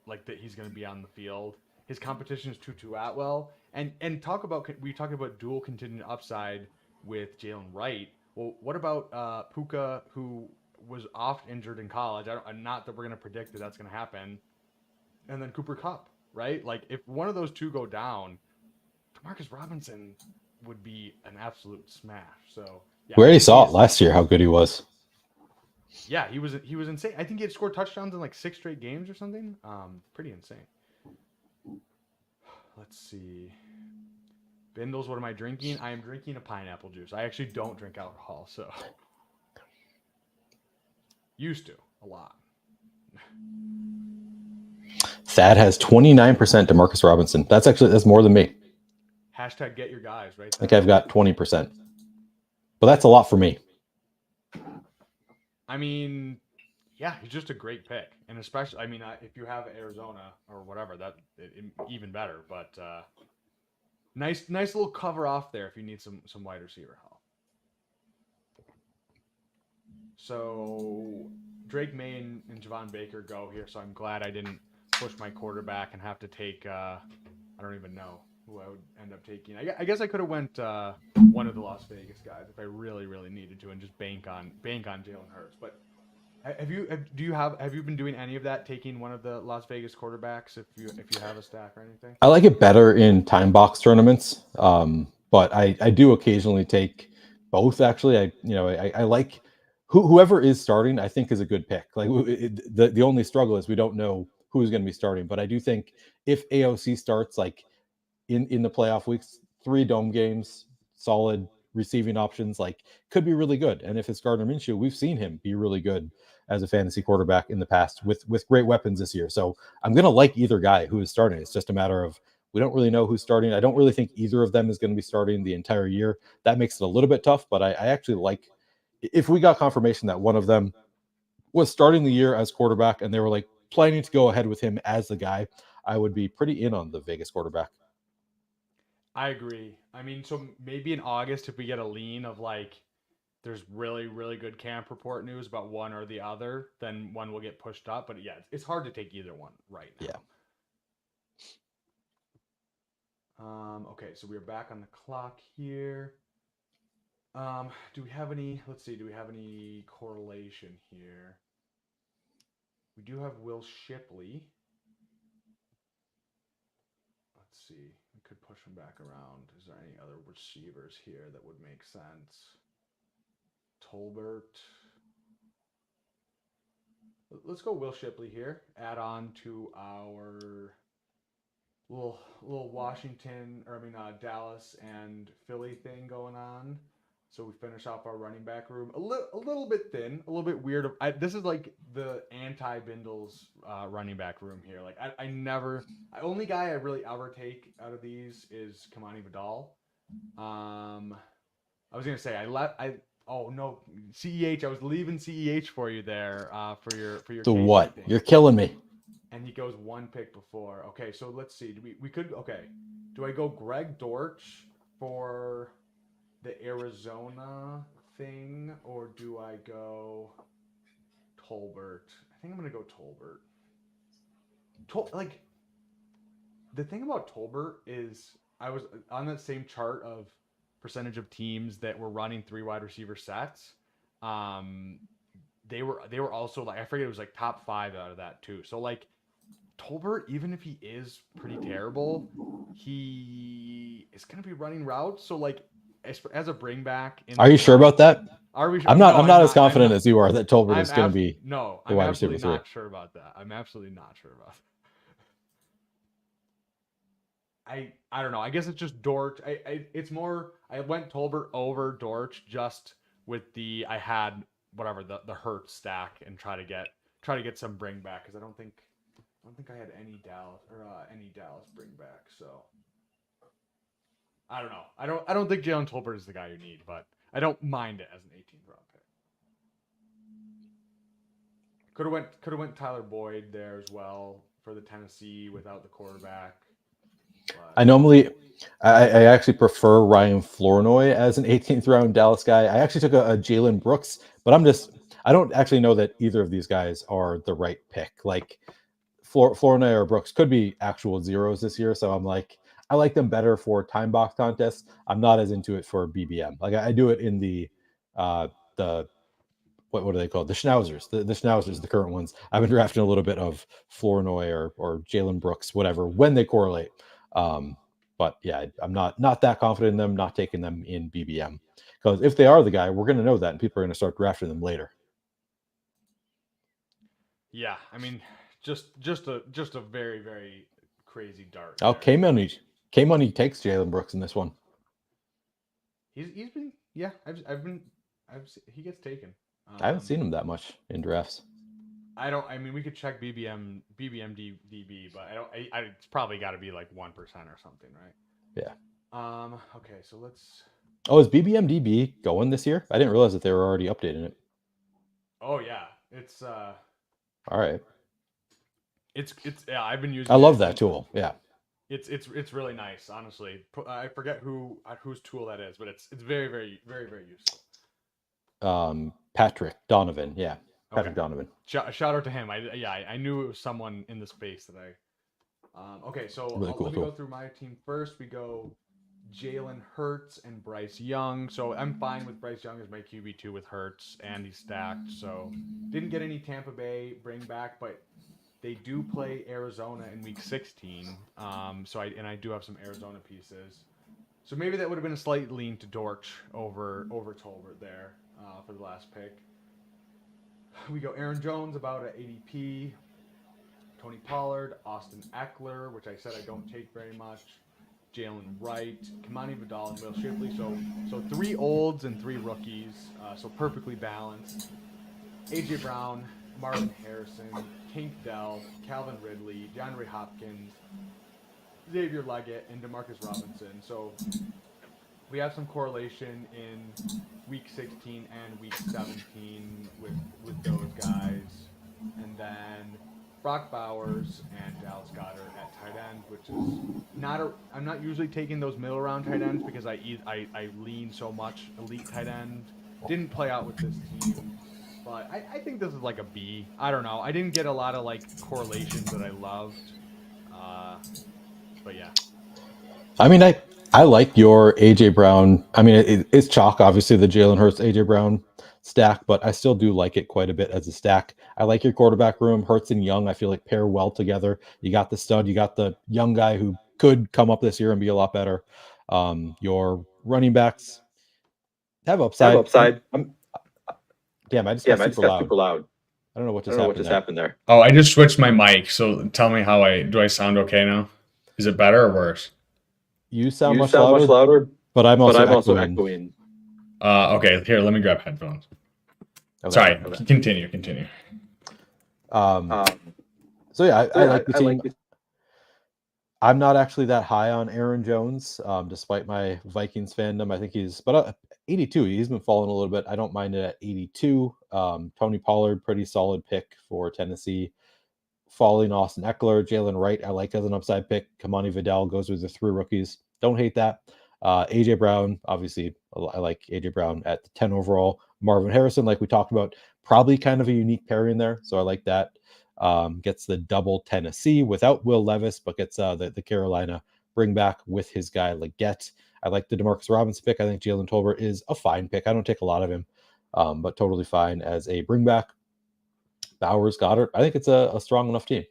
like that he's gonna be on the field. His competition is Tutu Atwell, and we talked about dual contingent upside with Jalen Wright. Well, what about Puka, who was oft injured in college? Not that we're going to predict that that's going to happen. And then Cooper Kupp, right? Like if one of those two go down, Demarcus Robinson would be an absolute smash. So yeah, we already saw it last year how good he was. Yeah, he was insane. I think he had scored touchdowns in like 6 straight games or something. Pretty insane. Let's see. Bindles, what am I drinking? I am drinking a pineapple juice. I actually don't drink alcohol, so used to a lot. Thad has 29% Demarcus Robinson. That's more than me. Hashtag get your guys, right? I think I've got 20%. But that's a lot for me. I mean, yeah, he's just a great pick. And especially, I mean, if you have Arizona or whatever, even better. But nice little cover off there if you need some wide receiver help. So Drake May and Javon Baker go here. So I'm glad I didn't push my quarterback and have to take, I don't even know who I would end up taking. I guess I could have went one of the Las Vegas guys if I really, really needed to and just bank on Jalen Hurts. But have you been doing any of that, taking one of the Las Vegas quarterbacks if you have a stack or anything? I like it better in time box tournaments. but I do occasionally take both. Actually, I like whoever is starting. I think is a good pick. Like the only struggle is we don't know who's going to be starting. But I do think if AOC starts like in the playoff weeks, 3 dome games, solid receiving options, like could be really good. And if it's Gardner Minshew, we've seen him be really good as a fantasy quarterback in the past with great weapons this year. So I'm gonna like either guy who is starting. It's just a matter of we don't really know who's starting. I don't really think either of them is going to be starting the entire year. That makes it a little bit tough, but I actually like if we got confirmation that one of them was starting the year as quarterback and they were like planning to go ahead with him as the guy, I would be pretty in on the Vegas quarterback. I agree. I mean, so maybe in August, if we get a lean of like, there's really, really good camp report news about one or the other, then one will get pushed up. But yeah, it's hard to take either one right now. Yeah. Okay, so we're back on the clock here. Do we have any? Let's see. Do we have any correlation here? We do have Will Shipley. Let's see. We could push him back around. Is there any other receivers here that would make sense? Tolbert. Let's go Will Shipley here. Add on to our little Washington, or I mean Dallas and Philly thing going on. So we finish off our running back room a little bit thin, a little bit weird. This is like the anti-Bindles running back room here. Like I never, only guy I really ever take out of these is Kamani Vidal. I was gonna say oh no, CEH. I was leaving CEH for you there for your So KC what? thing. You're killing me. And he goes one pick before. Okay, so let's see. We could okay. Do I go Greg Dortch for the Arizona thing, or do I go Tolbert? I think I'm gonna go Tolbert. Like the thing about Tolbert is I was on that same chart of percentage of teams that were running 3 wide receiver sets. Um, they were also like I forget it was like top 5 out of that too. So like Tolbert, even if he is pretty terrible, he is going to be running routes. So, like, as a bring back in Are you sure about that? Are we? I'm No, not. I'm not as I'm confident not. as you are that Tolbert is going to be No, the I'm wide receiver absolutely 3. not sure about that. I'm absolutely not sure about that. I don't know. I guess it's just Dort. It's more. I went Tolbert over Dort just with I had whatever the Hurt stack and try to get some bring back because I don't think I had any Dallas bring back. So I don't know. I don't think Jalen Tolbert is the guy you need, but I don't mind it as an 18th round pick. Could have went Tyler Boyd there as well for the Tennessee without the quarterback. But I actually prefer Ryan Flournoy as an 18th round Dallas guy. I actually took a Jalen Brooks, but I don't actually know that either of these guys are the right pick. Like Flournoy or Brooks could be actual zeros this year, so I like them better for time box contests. I'm not as into it for BBM. Like I do it in the what are they called? The Schnauzers. The Schnauzers, the current ones. I've been drafting a little bit of Flournoy or Jalen Brooks, whatever, when they correlate. But yeah, I'm not that confident in them, not taking them in BBM. Because if they are the guy, we're going to know that, and people are going to start drafting them later. Yeah, I mean, just a very very crazy dart. Oh, K Money takes Jalen Brooks in this one. He's been he gets taken. I haven't seen him that much in drafts. I mean, we could check DB, but it's probably got to be like 1% or something, right? Yeah. Okay, so let's. Oh, is DB going this year? I didn't realize that they were already updating it. Oh yeah, it's all right. It's yeah. I've been using. I love that tool. Yeah. It's really nice, honestly. I forget whose tool that is, but it's very very very very useful. Patrick Donovan. Yeah. Patrick Okay. Donovan. Shout out to him. I knew it was someone in the space that I. Okay, so really cool let me go through my team first. We go Jalen Hurts and Bryce Young. So I'm fine with Bryce Young as my QB2 with Hurts, and he's stacked. So didn't get any Tampa Bay bring back, but they do play Arizona in Week 16. So I do have some Arizona pieces. So maybe that would have been a slight lean to Dortch over Tolbert there for the last pick. We go Aaron Jones about at ADP, Tony Pollard, Austin Eckler, which I said I don't take very much, Jalen Wright, Kamani Vidal, and Will Shipley. So 3 olds and 3 rookies, so perfectly balanced. AJ Brown, Marvin Harrison, Tank Dell, Calvin Ridley, DeAndre Hopkins, Xavier Leggett, and Demarcus Robinson. So we have some correlation in week 16 and week 17 with those guys. And then Brock Bowers and Dallas Goedert at tight end, which is I'm not usually taking those middle round tight ends because I lean so much elite tight end. Didn't play out with this team, but I think this is like a B. I don't know. I didn't get a lot of like correlations that I loved, but yeah. I mean, I like your AJ Brown. I mean, it's chalk, obviously, the Jalen Hurts AJ Brown stack, but I still do like it quite a bit as a stack. I like your quarterback room. Hurts and Young, I feel like pair well together. You got the stud, you got the young guy who could come up this year and be a lot better. Your running backs have upside. Damn, I just got super loud. I don't know what just happened there. Oh, I just switched my mic, so tell me how do I sound okay now? Is it better or worse? You sound much louder, but I'm also echoing. Okay, here, let me grab headphones. Okay. Sorry, okay. Continue. So yeah, I like the team. I'm not actually that high on Aaron Jones, despite my Vikings fandom. I think but 82, he's been falling a little bit. I don't mind it at 82. Tony Pollard, pretty solid pick for Tennessee. Falling Austin Eckler, Jalen Wright, I like as an upside pick. Kamani Vidal goes with the 3 rookies. Don't hate that. AJ Brown, obviously, I like AJ Brown at the 10 overall. Marvin Harrison, like we talked about, probably kind of a unique pairing there, so I like that. Gets the double Tennessee without Will Levis, but gets the Carolina bring back with his guy Leggett. I like the Demarcus Robinson pick. I think Jalen Tolbert is a fine pick. I don't take a lot of him, but totally fine as a bring back. Bowers, Goddard. I think it's a strong enough team.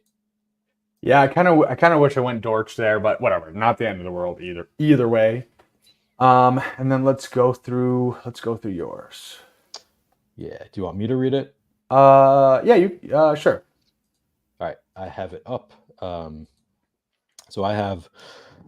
Yeah, I kind of wish I went Dortch there, but whatever. Not the end of the world either way. And then let's go through yours. Yeah. Do you want me to read it? Yeah, you sure. All right, I have it up. So I have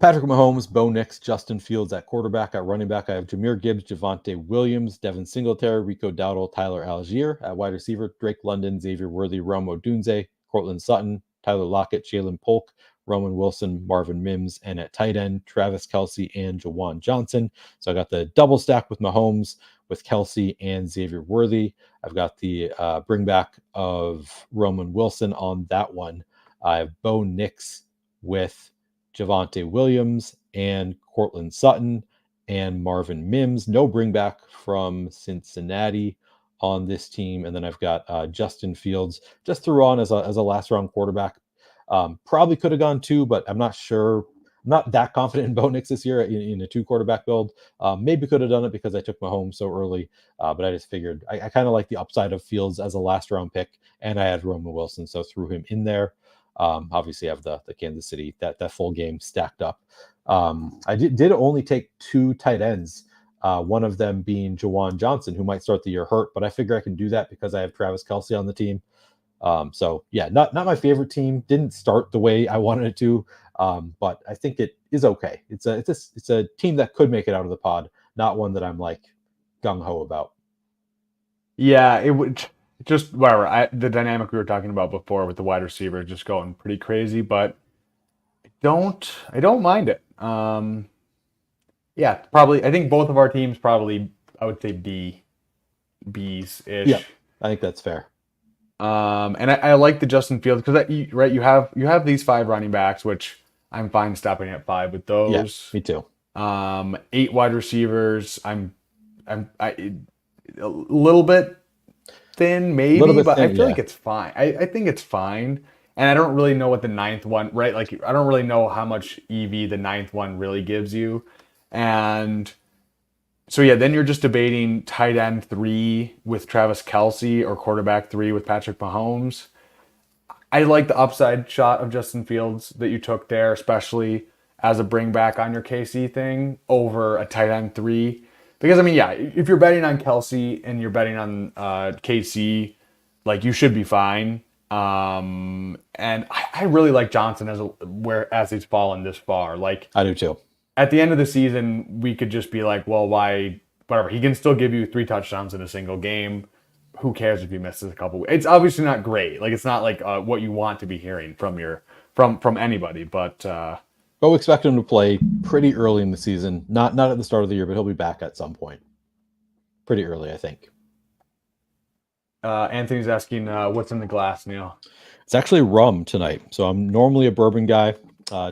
Patrick Mahomes, Bo Nix, Justin Fields at quarterback. At running back, I have Jahmyr Gibbs, Javonte Williams, Devin Singletary, Rico Dowdle, Tyler Algier. At wide receiver, Drake London, Xavier Worthy, Rome Odunze, Cortland Sutton, Tyler Lockett, Jalen Polk, Roman Wilson, Marvin Mims, and at tight end, Travis Kelce and Jawan Johnson. So I got the double stack with Mahomes, with Kelce and Xavier Worthy. I've got the bring back of Roman Wilson on that one. I have Bo Nix with Javonte Williams and Cortland Sutton and Marvin Mims. No bring back from Cincinnati on this team. And then I've got Justin Fields just threw on as a last round quarterback. Probably could have gone 2, but I'm not sure. I'm not that confident in Bo Nix this year in a 2 quarterback build. Maybe could have done it because I took Mahomes so early, but I just figured I kind of like the upside of Fields as a last round pick, and I had Roman Wilson, so threw him in there. Obviously, I have the Kansas City that full game stacked up. I did only take 2 tight ends. One of them being Jawan Johnson, who might start the year hurt, but I figure I can do that because I have Travis Kelce on the team. So yeah, not my favorite team. Didn't start the way I wanted it to, but I think it is okay. It's a team that could make it out of the pod, not one that I'm like gung ho about. Yeah, it would just whatever. The dynamic we were talking about before with the wide receiver just going pretty crazy, but I don't mind it. Yeah, probably. I think both of our teams probably, I would say B's ish. Yeah, I think that's fair. And I like the Justin Fields because right, you have these 5 running backs, which I'm fine stopping at 5 with those. Yeah, me too. 8 wide receivers. I'm a little bit thin, maybe, but I feel like it's fine. I think it's fine. And I don't really know what the 9th one, right? Like, I don't really know how much EV the 9th one really gives you. And so, yeah, then you're just debating tight end 3 with Travis Kelce or quarterback 3 with Patrick Mahomes. I like the upside shot of Justin Fields that you took there, especially as a bring back on your KC thing over a tight end 3. Because I mean, yeah, if you're betting on Kelsey and you're betting on KC, like you should be fine. And I really like Johnson as he's fallen this far. Like I do too. at the end of the season, we could just be like, well, why? Whatever. He can still give you 3 touchdowns in a single game. Who cares if he misses a couple? It's obviously not great. Like it's not like what you want to be hearing from anybody. But we expect him to play pretty early in the season. Not at the start of the year, but he'll be back at some point. Pretty early, I think. Anthony's asking, what's in the glass, Neil? It's actually rum tonight. So I'm normally a bourbon guy.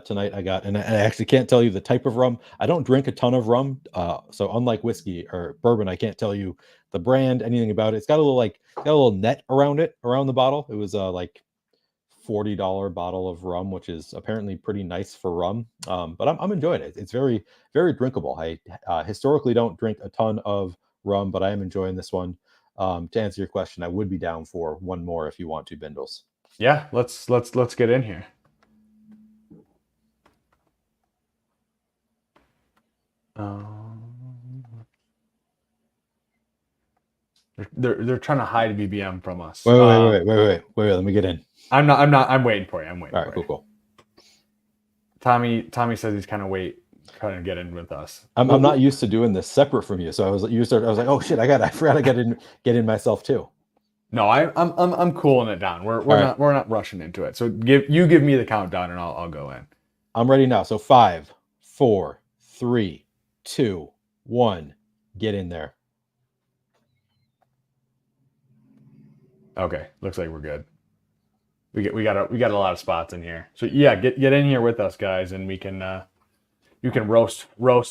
Tonight I got, and I actually can't tell you the type of rum. I don't drink a ton of rum. So unlike whiskey or bourbon, I can't tell you the brand, anything about it. It's got a little net around the bottle. It was like $40 bottle of rum, which is apparently pretty nice for rum. But I'm enjoying it. It's very, very drinkable. I historically don't drink a ton of rum, but I am enjoying this one. To answer your question, I would be down for one more if you want to, Bindles. Yeah, let's get in here. They're trying to hide BBM from us. Wait. Let me get in. I'm not. I'm waiting for you. I'm waiting. All right, cool. Tommy says he's trying to get in with us. I'm not used to doing this separate from you, so I was like, oh shit, I forgot to get in myself too. No, I'm cooling it down. We're not rushing into it. So give me the countdown and I'll go in. I'm ready now. So 5, 4, 3, 2, 1. Get in there. Okay, looks like we're good. We got a lot of spots in here. So yeah, get in here with us, guys, and we can you can roast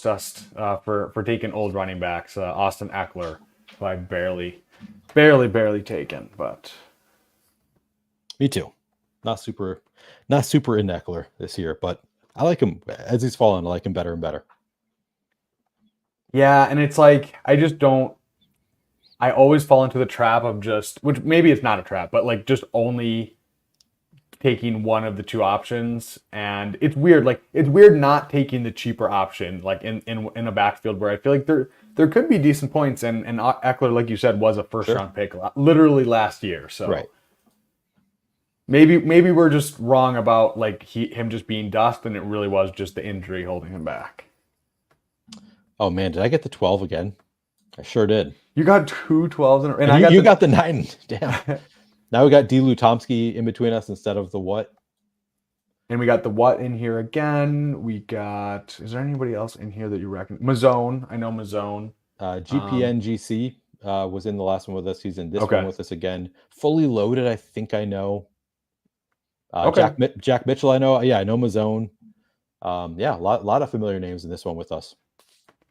us for taking old running backs. Austin Eckler, who I barely taken, but me too. Not super in Eckler this year, but I like him as he's fallen. I like him better and better. Yeah, and it's like I always fall into the trap of which maybe it's not a trap, but like just only taking one of the two options, and it's weird. Like it's weird not taking the cheaper option, like in a backfield where I feel like there could be decent points, and Eckler, like you said, was a first round pick literally last year. So right. Maybe we're just wrong about like him just being dust, and it really was just the injury holding him back. Oh man, did I get the 12 again? I sure did. You got 2 12s in a row, and you got the 9. Damn. Now we got D. Lutomsky in between us instead of the what? And we got the what in here again. We got. Is there anybody else in here that you reckon? Mazzone. I know Mazzone. GPNGC was in the last one with us. He's in this one with us again. Fully loaded. I think I know. Jack Mitchell. I know. Yeah, I know Mazzone. Yeah, a lot of familiar names in this one with us.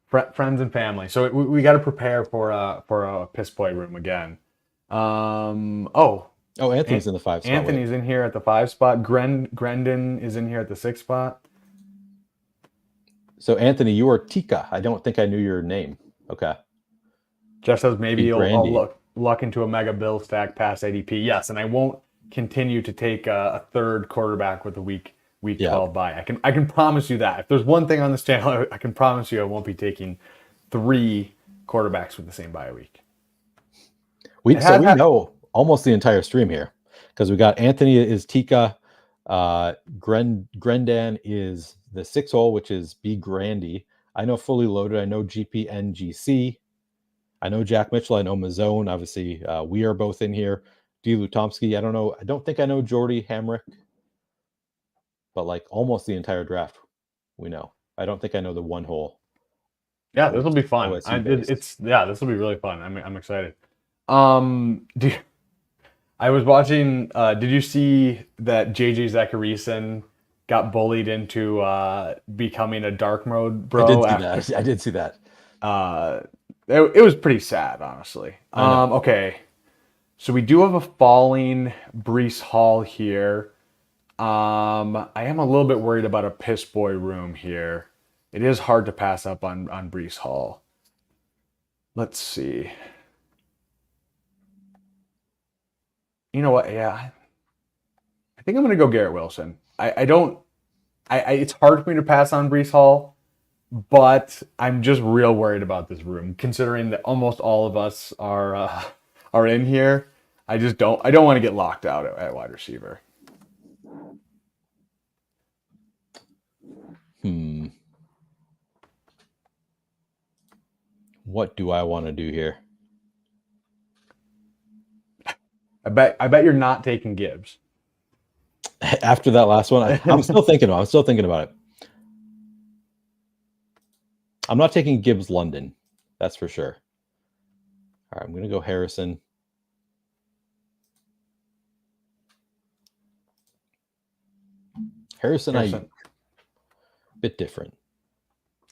Friends and family. So we got to prepare for a piss play room again. Anthony's in the 5 spot. Anthony's in here at the 5 spot. Grendon is in here at the 6 spot. So Anthony, you are Tika. I don't think I knew your name. Okay. Jeff says maybe I'll luck into a mega bill stack past ADP. Yes, and I won't continue to take a third quarterback with a week 12 bye. I can promise you that. If there's one thing on this channel, I can promise you I won't be taking 3 quarterbacks with the same bye week. We know almost the entire stream here because we got Anthony is Tika, Grendan is the 6 hole, which is B Grandy. I know Fully Loaded. I know GPNGC. I know Jack Mitchell. I know Mazzone. Obviously, we are both in here. D. Lutomsky. I don't know. I don't think I know Jordy Hamrick. But like almost the entire draft, we know. I don't think I know the 1 hole. Yeah, this will be fun. This will be really fun. I'm excited. I was watching. Did you see that JJ Zachariason got bullied into becoming a dark mode bro? I did see that. It was pretty sad, honestly. Okay, so we do have a falling Breece Hall here. I am a little bit worried about a piss boy room here. It is hard to pass up on Breece Hall. Let's see. You know what? Yeah, I think I'm going to go Garrett Wilson. I don't it's hard for me to pass on Brees Hall, but I'm just real worried about this room, considering that almost all of us are in here. I don't want to get locked out at wide receiver. What do I want to do here? I bet you're not taking Gibbs. After that last one, I'm still thinking about it. I'm not taking Gibbs London. That's for sure. All right, I'm going to go Harrison. Harrison. Bit different.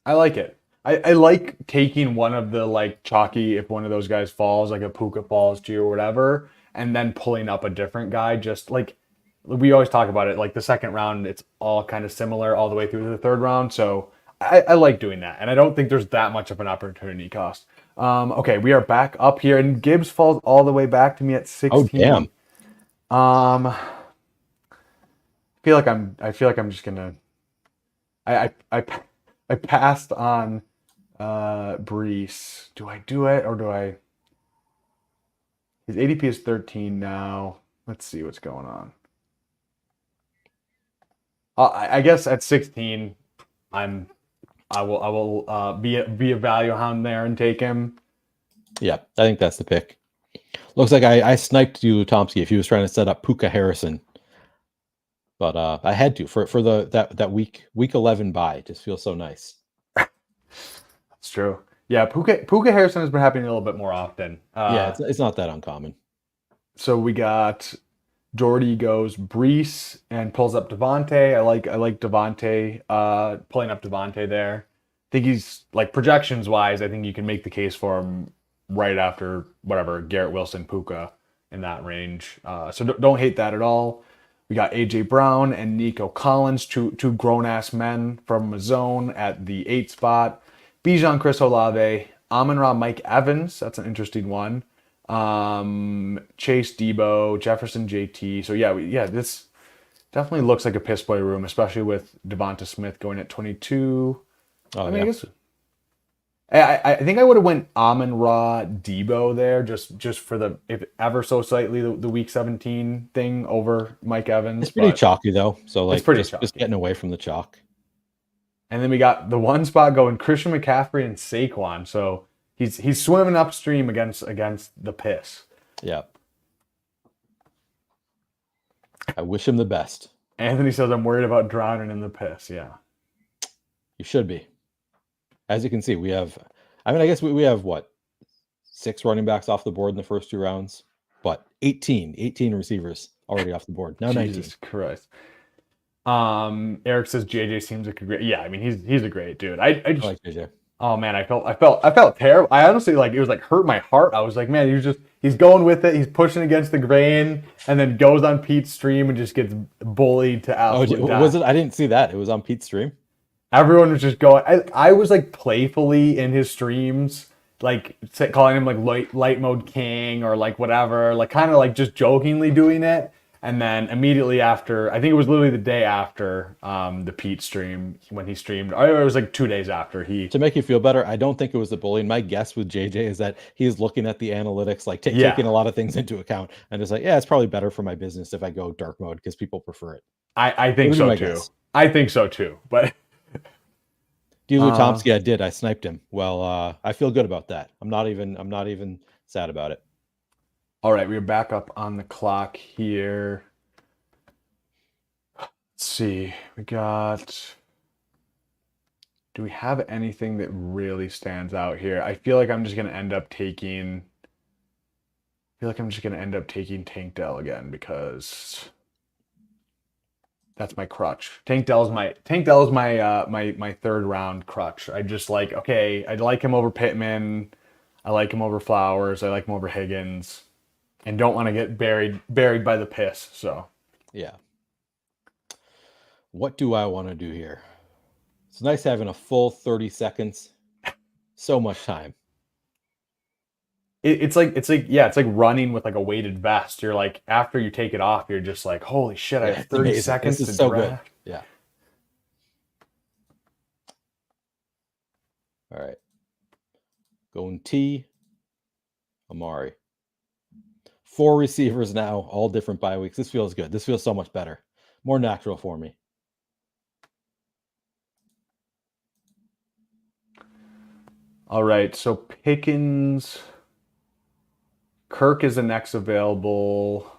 I like it. I like taking one of the like chalky, if one of those guys falls, like a Puka falls to you or whatever, and then pulling up a different guy. Just like we always talk about it, like the second round, it's all kind of similar all the way through to the third round. So I like doing that, and I don't think there's that much of an opportunity cost. Okay, we are back up here, and Gibbs falls all the way back to me at 16. Oh damn. I feel like I'm just gonna. I passed on Brees. Do I do it or do I? His ADP is 13 now. Let's see what's going on. I guess at 16, I will be a value hound there and take him. Yeah, I think that's the pick. Looks like I sniped you, Tomsky, if he was trying to set up Puka Harrison. But I had to for that week 11 bye. Just feels so nice. That's true. Yeah, Puka Harrison has been happening a little bit more often. Yeah, it's not that uncommon. So we got Jordy goes Brees and pulls up Devontae. I like Devontae pulling up Devontae there. I think he's like projections wise, I think you can make the case for him right after whatever Garrett Wilson, Puka in that range. So don't hate that at all. We got AJ Brown and Nico Collins, two grown ass men from a zone at the 8 spot. Bijan, Chris Olave, Amon-Ra, Mike Evans. That's an interesting one. Chase Debo, Jefferson JT. So this definitely looks like a piss boy room, especially with Devonta Smith going at 22. Oh, I guess I think I would have went Amon-Ra Debo there just for the if ever so slightly the week 17 thing over Mike Evans. It's pretty chalky though, so like just getting away from the chalk. And then we got the 1 spot going Christian McCaffrey and Saquon. So he's swimming upstream against the piss. Yeah. I wish him the best. Anthony says I'm worried about drowning in the piss. Yeah. You should be. As you can see, we have, I guess we have what, 6 running backs off the board in the first 2 rounds, but 18 receivers already off the board. Now 19. Jesus Christ. Eric says JJ seems like a great. Yeah, I mean he's a great dude. I just like JJ. Oh man, I felt terrible. I honestly it was like hurt my heart. I was like, man, he's going with it. He's pushing against the grain, and then goes on Pete's stream and just gets bullied to absolute death. Was it? I didn't see that. It was on Pete's stream. Everyone was just going. I was like playfully in his streams, like calling him like light mode king or like whatever, like kind of like just jokingly doing it. And then immediately after, I think it was literally the day after the Pete stream when he streamed. Or it was like 2 days after he. To make you feel better, I don't think it was the bullying. My guess with JJ is that he's looking at the analytics, like taking a lot of things into account, and it's like, yeah, it's probably better for my business if I go dark mode because people prefer it. I think so too. I think so too. But D'Lu Tomsky, I did. I sniped him. Well, I feel good about that. I'm not even sad about it. All right, we're back up on the clock here. Let's see. Do we have anything that really stands out here? I feel like I'm just going to end up taking Tank Dell again because that's my crutch. Tank Dell's my 3rd round crutch. I just like, okay, I like him over Pittman. I like him over Flowers. I like him over Higgins. And don't want to get buried by the piss. So, yeah. What do I want to do here? It's nice having a full 30 seconds. So much time. It's like running with like a weighted vest. You're like after you take it off, you're just like, holy shit! I have 30 seconds this to is so draft. good. Yeah. All right. Going T, Amari. 4 receivers now, all different bye weeks. This feels good. This feels so much better. More natural for me. All right, so Pickens, Kirk is the next available.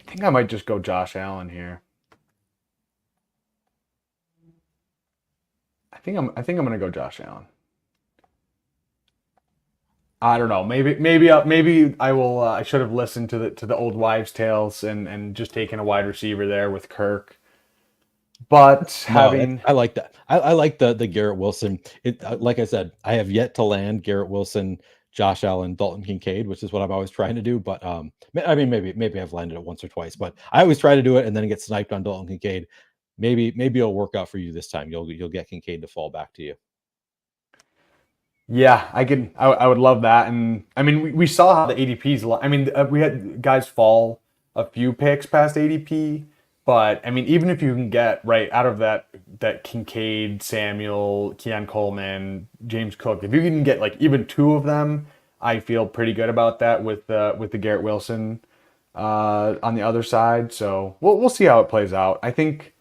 I think I might just go Josh Allen here. I think I'm gonna go Josh Allen. I don't know. Maybe I will. I should have listened to the old wives' tales and just taken a wide receiver there with Kirk. But No, having I like that. I like the Garrett Wilson. Like I said, I have yet to land Garrett Wilson, Josh Allen, Dalton Kincaid, which is what I'm always trying to do. But I mean, maybe I've landed it once or twice, but I always try to do it and then get sniped on Dalton Kincaid. Maybe it'll work out for you this time. You'll get Kincaid to fall back to you. Yeah, I would love that. And I mean, we saw how the ADPs. I mean, we had guys fall a few picks past ADP, but I mean, even if you can get right out of that Kincaid, Samuel, Keon Coleman, James Cook, if you can get like even two of them, I feel pretty good about that with the Garrett Wilson on the other side. So we'll see how it plays out. I think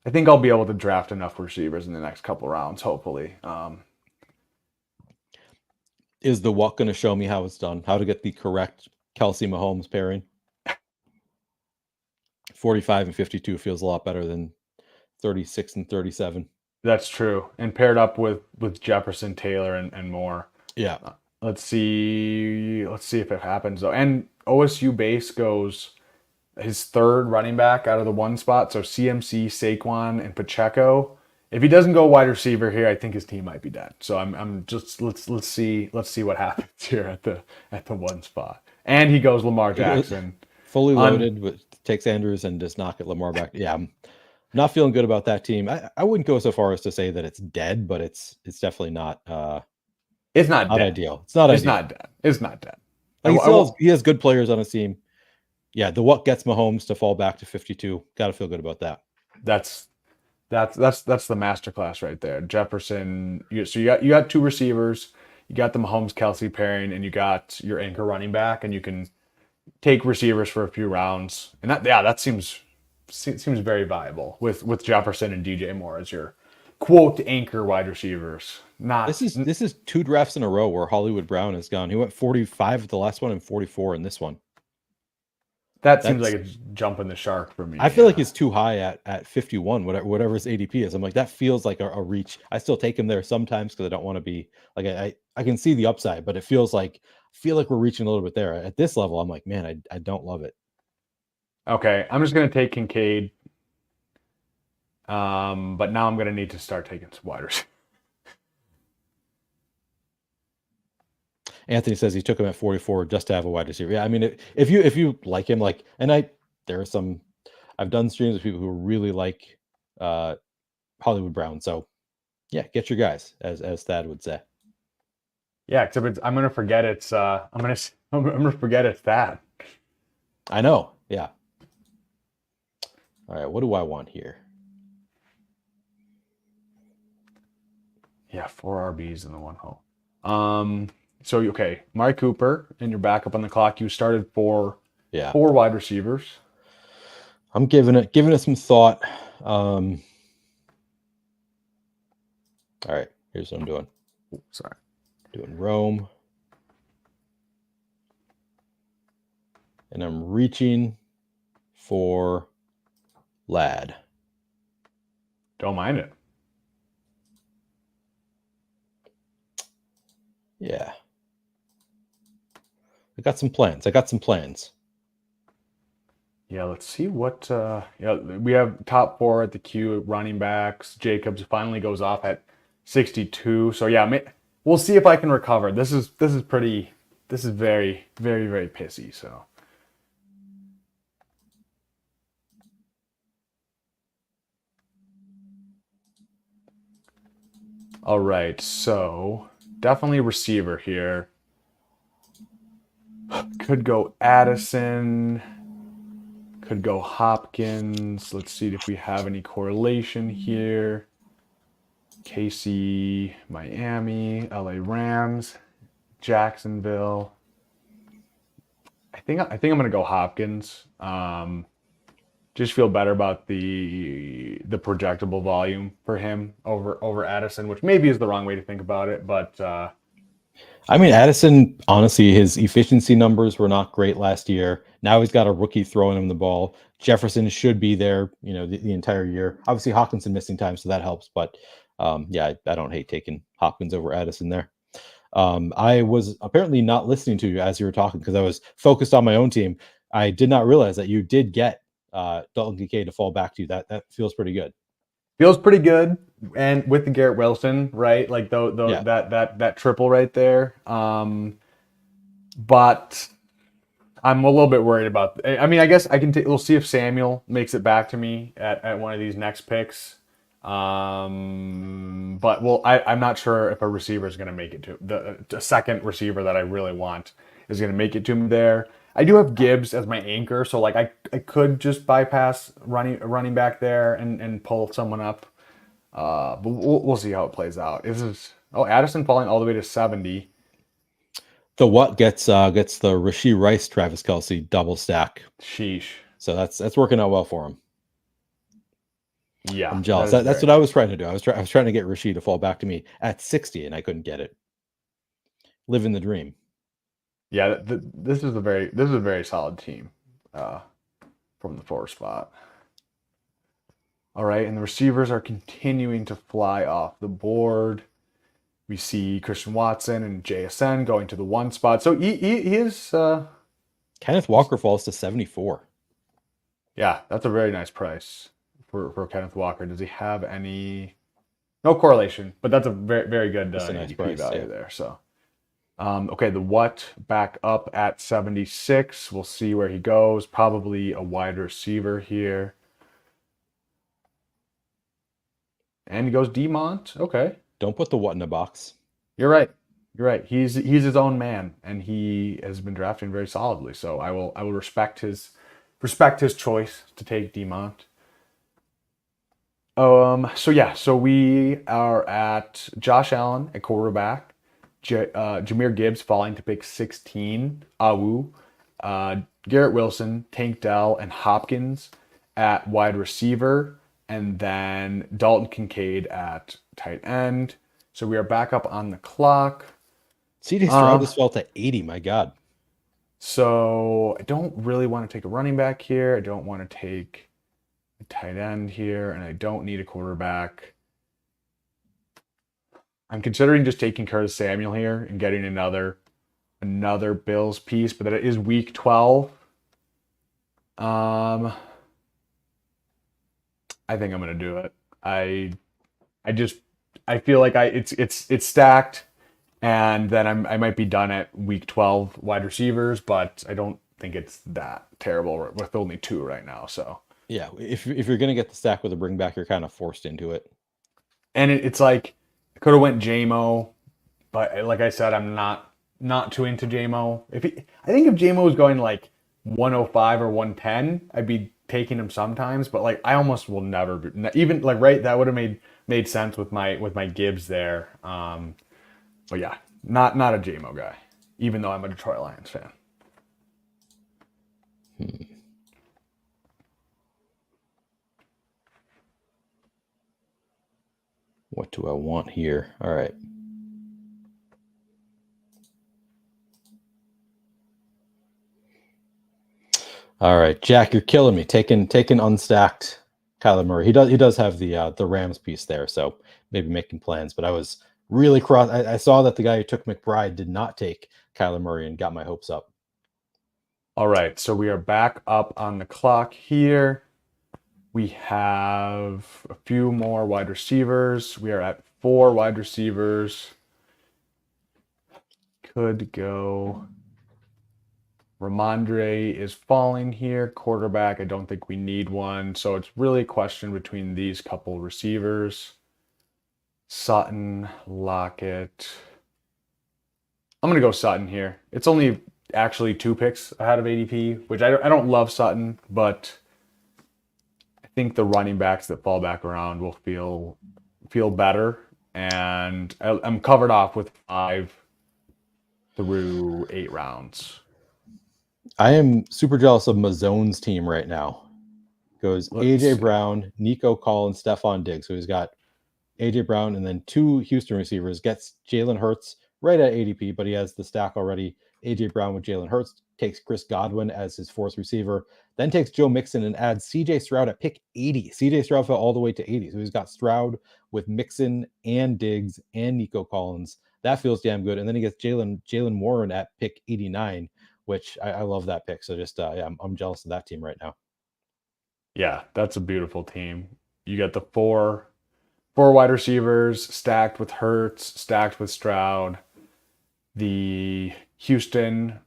I'll be able to draft enough receivers in the next couple rounds, hopefully. Is the walk going to show me how it's done? How to get the correct Kelsey Mahomes pairing? 45 and 52 feels a lot better than 36 and 37. That's true. And paired up with Jefferson, Taylor, and more. Yeah. Let's see if it happens though. And OSU base goes his third running back out of the one spot. So CMC, Saquon, and Pacheco. If he doesn't go wide receiver here, I think his team might be dead. So I'm just let's see what happens here at the one spot. And he goes Lamar Jackson. Fully loaded, but takes Andrews and does not get Lamar back. Yeah, I'm not feeling good about that team. I wouldn't go so far as to say that it's dead, but it's definitely not. It's not dead. Ideal. It's not. It's ideal. not dead. It's not dead. Like he has good players on his team. Yeah, the what gets Mahomes to fall back to 52. Got to feel good about that. That's the masterclass right there. Jefferson. So you got two receivers. You got the Mahomes Kelsey pairing, and you got your anchor running back, and you can take receivers for a few rounds. And that seems very viable with Jefferson and DJ Moore as your quote anchor wide receivers. This is 2 drafts in a row where Hollywood Brown has gone. He went 45 at the last one and 44 in this one. That seems like it's jumping the shark for me. I feel like he's too high at 51, whatever his ADP is. I'm like, that feels like a reach. I still take him there sometimes because I don't want to be like I can see the upside, but I feel like we're reaching a little bit there. At this level, I'm like, man, I don't love it. Okay, I'm just gonna take Kincaid. But now I'm gonna need to start taking some wide receivers. Anthony says he took him at 44 just to have a wide receiver. Yeah, I mean, if you like him, like, and there are some, I've done streams with people who really like Hollywood Brown. So yeah, get your guys, as Thad would say. Yeah, except I'm gonna forget it's I'm gonna forget it's that. I know. Yeah. All right, what do I want here? Yeah, 4 RBs in the one hole. So okay, Mari Cooper and your backup on the clock. You started 4 wide receivers. I'm giving it some thought. All right, here's what I'm doing. Sorry. Doing Rome. And I'm reaching for Lad. Don't mind it. Yeah. I got some plans. Yeah, let's see what we have top 4 at the queue running backs. Jacobs finally goes off at 62. So yeah, we'll see if I can recover. This is very, very, very pissy. So all right, so definitely receiver here. Could go Addison. Could go Hopkins. Let's see if we have any correlation here. KC, Miami, LA Rams, Jacksonville. I think I'm gonna go Hopkins. Just feel better about the projectable volume for him over Addison, which maybe is the wrong way to think about it, but I mean, Addison, honestly, his efficiency numbers were not great last year. Now he's got a rookie throwing him the ball. Jefferson should be there, the entire year. Obviously, Hawkinson missing time, so that helps. But yeah, I don't hate taking Hopkins over Addison there. I was apparently not listening to you as you were talking because I was focused on my own team. I did not realize that you did get Dalton Kincaid to fall back to you. That feels pretty good. feels pretty good. And with the Garrett Wilson, right? Like Yeah. that triple right there. But I'm a little bit worried about. I mean, I guess we'll see if Samuel makes it back to me at one of these next picks. But I'm not sure if a receiver is going to make it to the second receiver that I really want is going to make it to me there. I do have Gibbs as my anchor, so like I could just bypass running back there and pull someone up. But we'll see how it plays out. Addison falling all the way to 70. The what gets the Rashee Rice, Travis Kelce double stack. Sheesh. So that's working out well for him. Yeah, I'm jealous. That's what I was trying to do. I was trying to get Rashee to fall back to me at 60, and I couldn't get it. Living the dream. Yeah, this is a very solid team from the 4 spot. All right, and the receivers are continuing to fly off the board. We see Christian Watson and JSN going to the 1 spot. So he is. Kenneth Walker falls to 74. Yeah, that's a very nice price for Kenneth Walker. Does he have any? No correlation, but that's a very, very good That's a nice ADP price, value yeah. there. So, okay, the what back up at 76. We'll see where he goes. Probably a wide receiver here. And he goes Demont. Okay. Don't put the what in a box. You're right. You're right. He's his own man, and he has been drafting very solidly. So I will respect his choice to take Demont. So we are at Josh Allen at quarterback, Jahmyr Gibbs falling to pick 16, Awu, Garrett Wilson, Tank Dell, and Hopkins at wide receiver, and then Dalton Kincaid at tight end. So we are back up on the clock. CJ Stroud just fell to 80. My God. So I don't really want to take a running back here. I don't want to take a tight end here, and I don't need a quarterback. I'm considering just taking Curtis Samuel here and getting another Bills piece, but that is week 12. I think I'm gonna do it. I feel like it's stacked, and then I might be done at week 12 wide receivers, but I don't think it's that terrible with only 2 right now. So Yeah, if you're gonna get the stack with a bring back, you're kind of forced into it. and it's like I could have went JMO, but like I said, I'm not too into JMO. I think if JMO was going like 105 or 110, I'd be taking him sometimes, but like I almost will never be, even like right that would have made sense with my Gibbs there. But yeah, not a JMO guy, even though I'm a Detroit Lions fan. What do I want here? All right. All right, Jack, you're killing me. Taking unstacked Kyler Murray. He does have the Rams piece there, so maybe making plans. But I was really cross. I saw that the guy who took McBride did not take Kyler Murray and got my hopes up. All right, so we are back up on the clock here. We have a few more wide receivers. We are at 4 wide receivers. Could go. Ramondre is falling here. Quarterback, I don't think we need one. So it's really a question between these couple receivers. Sutton, Lockett. I'm going to go Sutton here. It's only actually 2 picks ahead of ADP, which I don't love Sutton, but I think the running backs that fall back around will feel feel better, and I'm covered off with 5 through 8 rounds. I am super jealous of Mazzone's team right now. Goes Let's AJ see. Brown, Nico Collins, Stephon Diggs. So he's got AJ Brown and then 2 Houston receivers. Gets Jalen Hurts right at ADP, but he has the stack already. AJ Brown with Jalen Hurts, takes Chris Godwin as his 4th receiver, then takes Joe Mixon and adds CJ Stroud at pick 80. CJ Stroud fell all the way to 80. So he's got Stroud with Mixon and Diggs and Nico Collins. That feels damn good. And then he gets Jalen Warren at pick 89, which I love that pick. So just yeah, I'm jealous of that team right now. Yeah, that's a beautiful team. You get the four wide receivers stacked with Hurts, stacked with Stroud. The Houston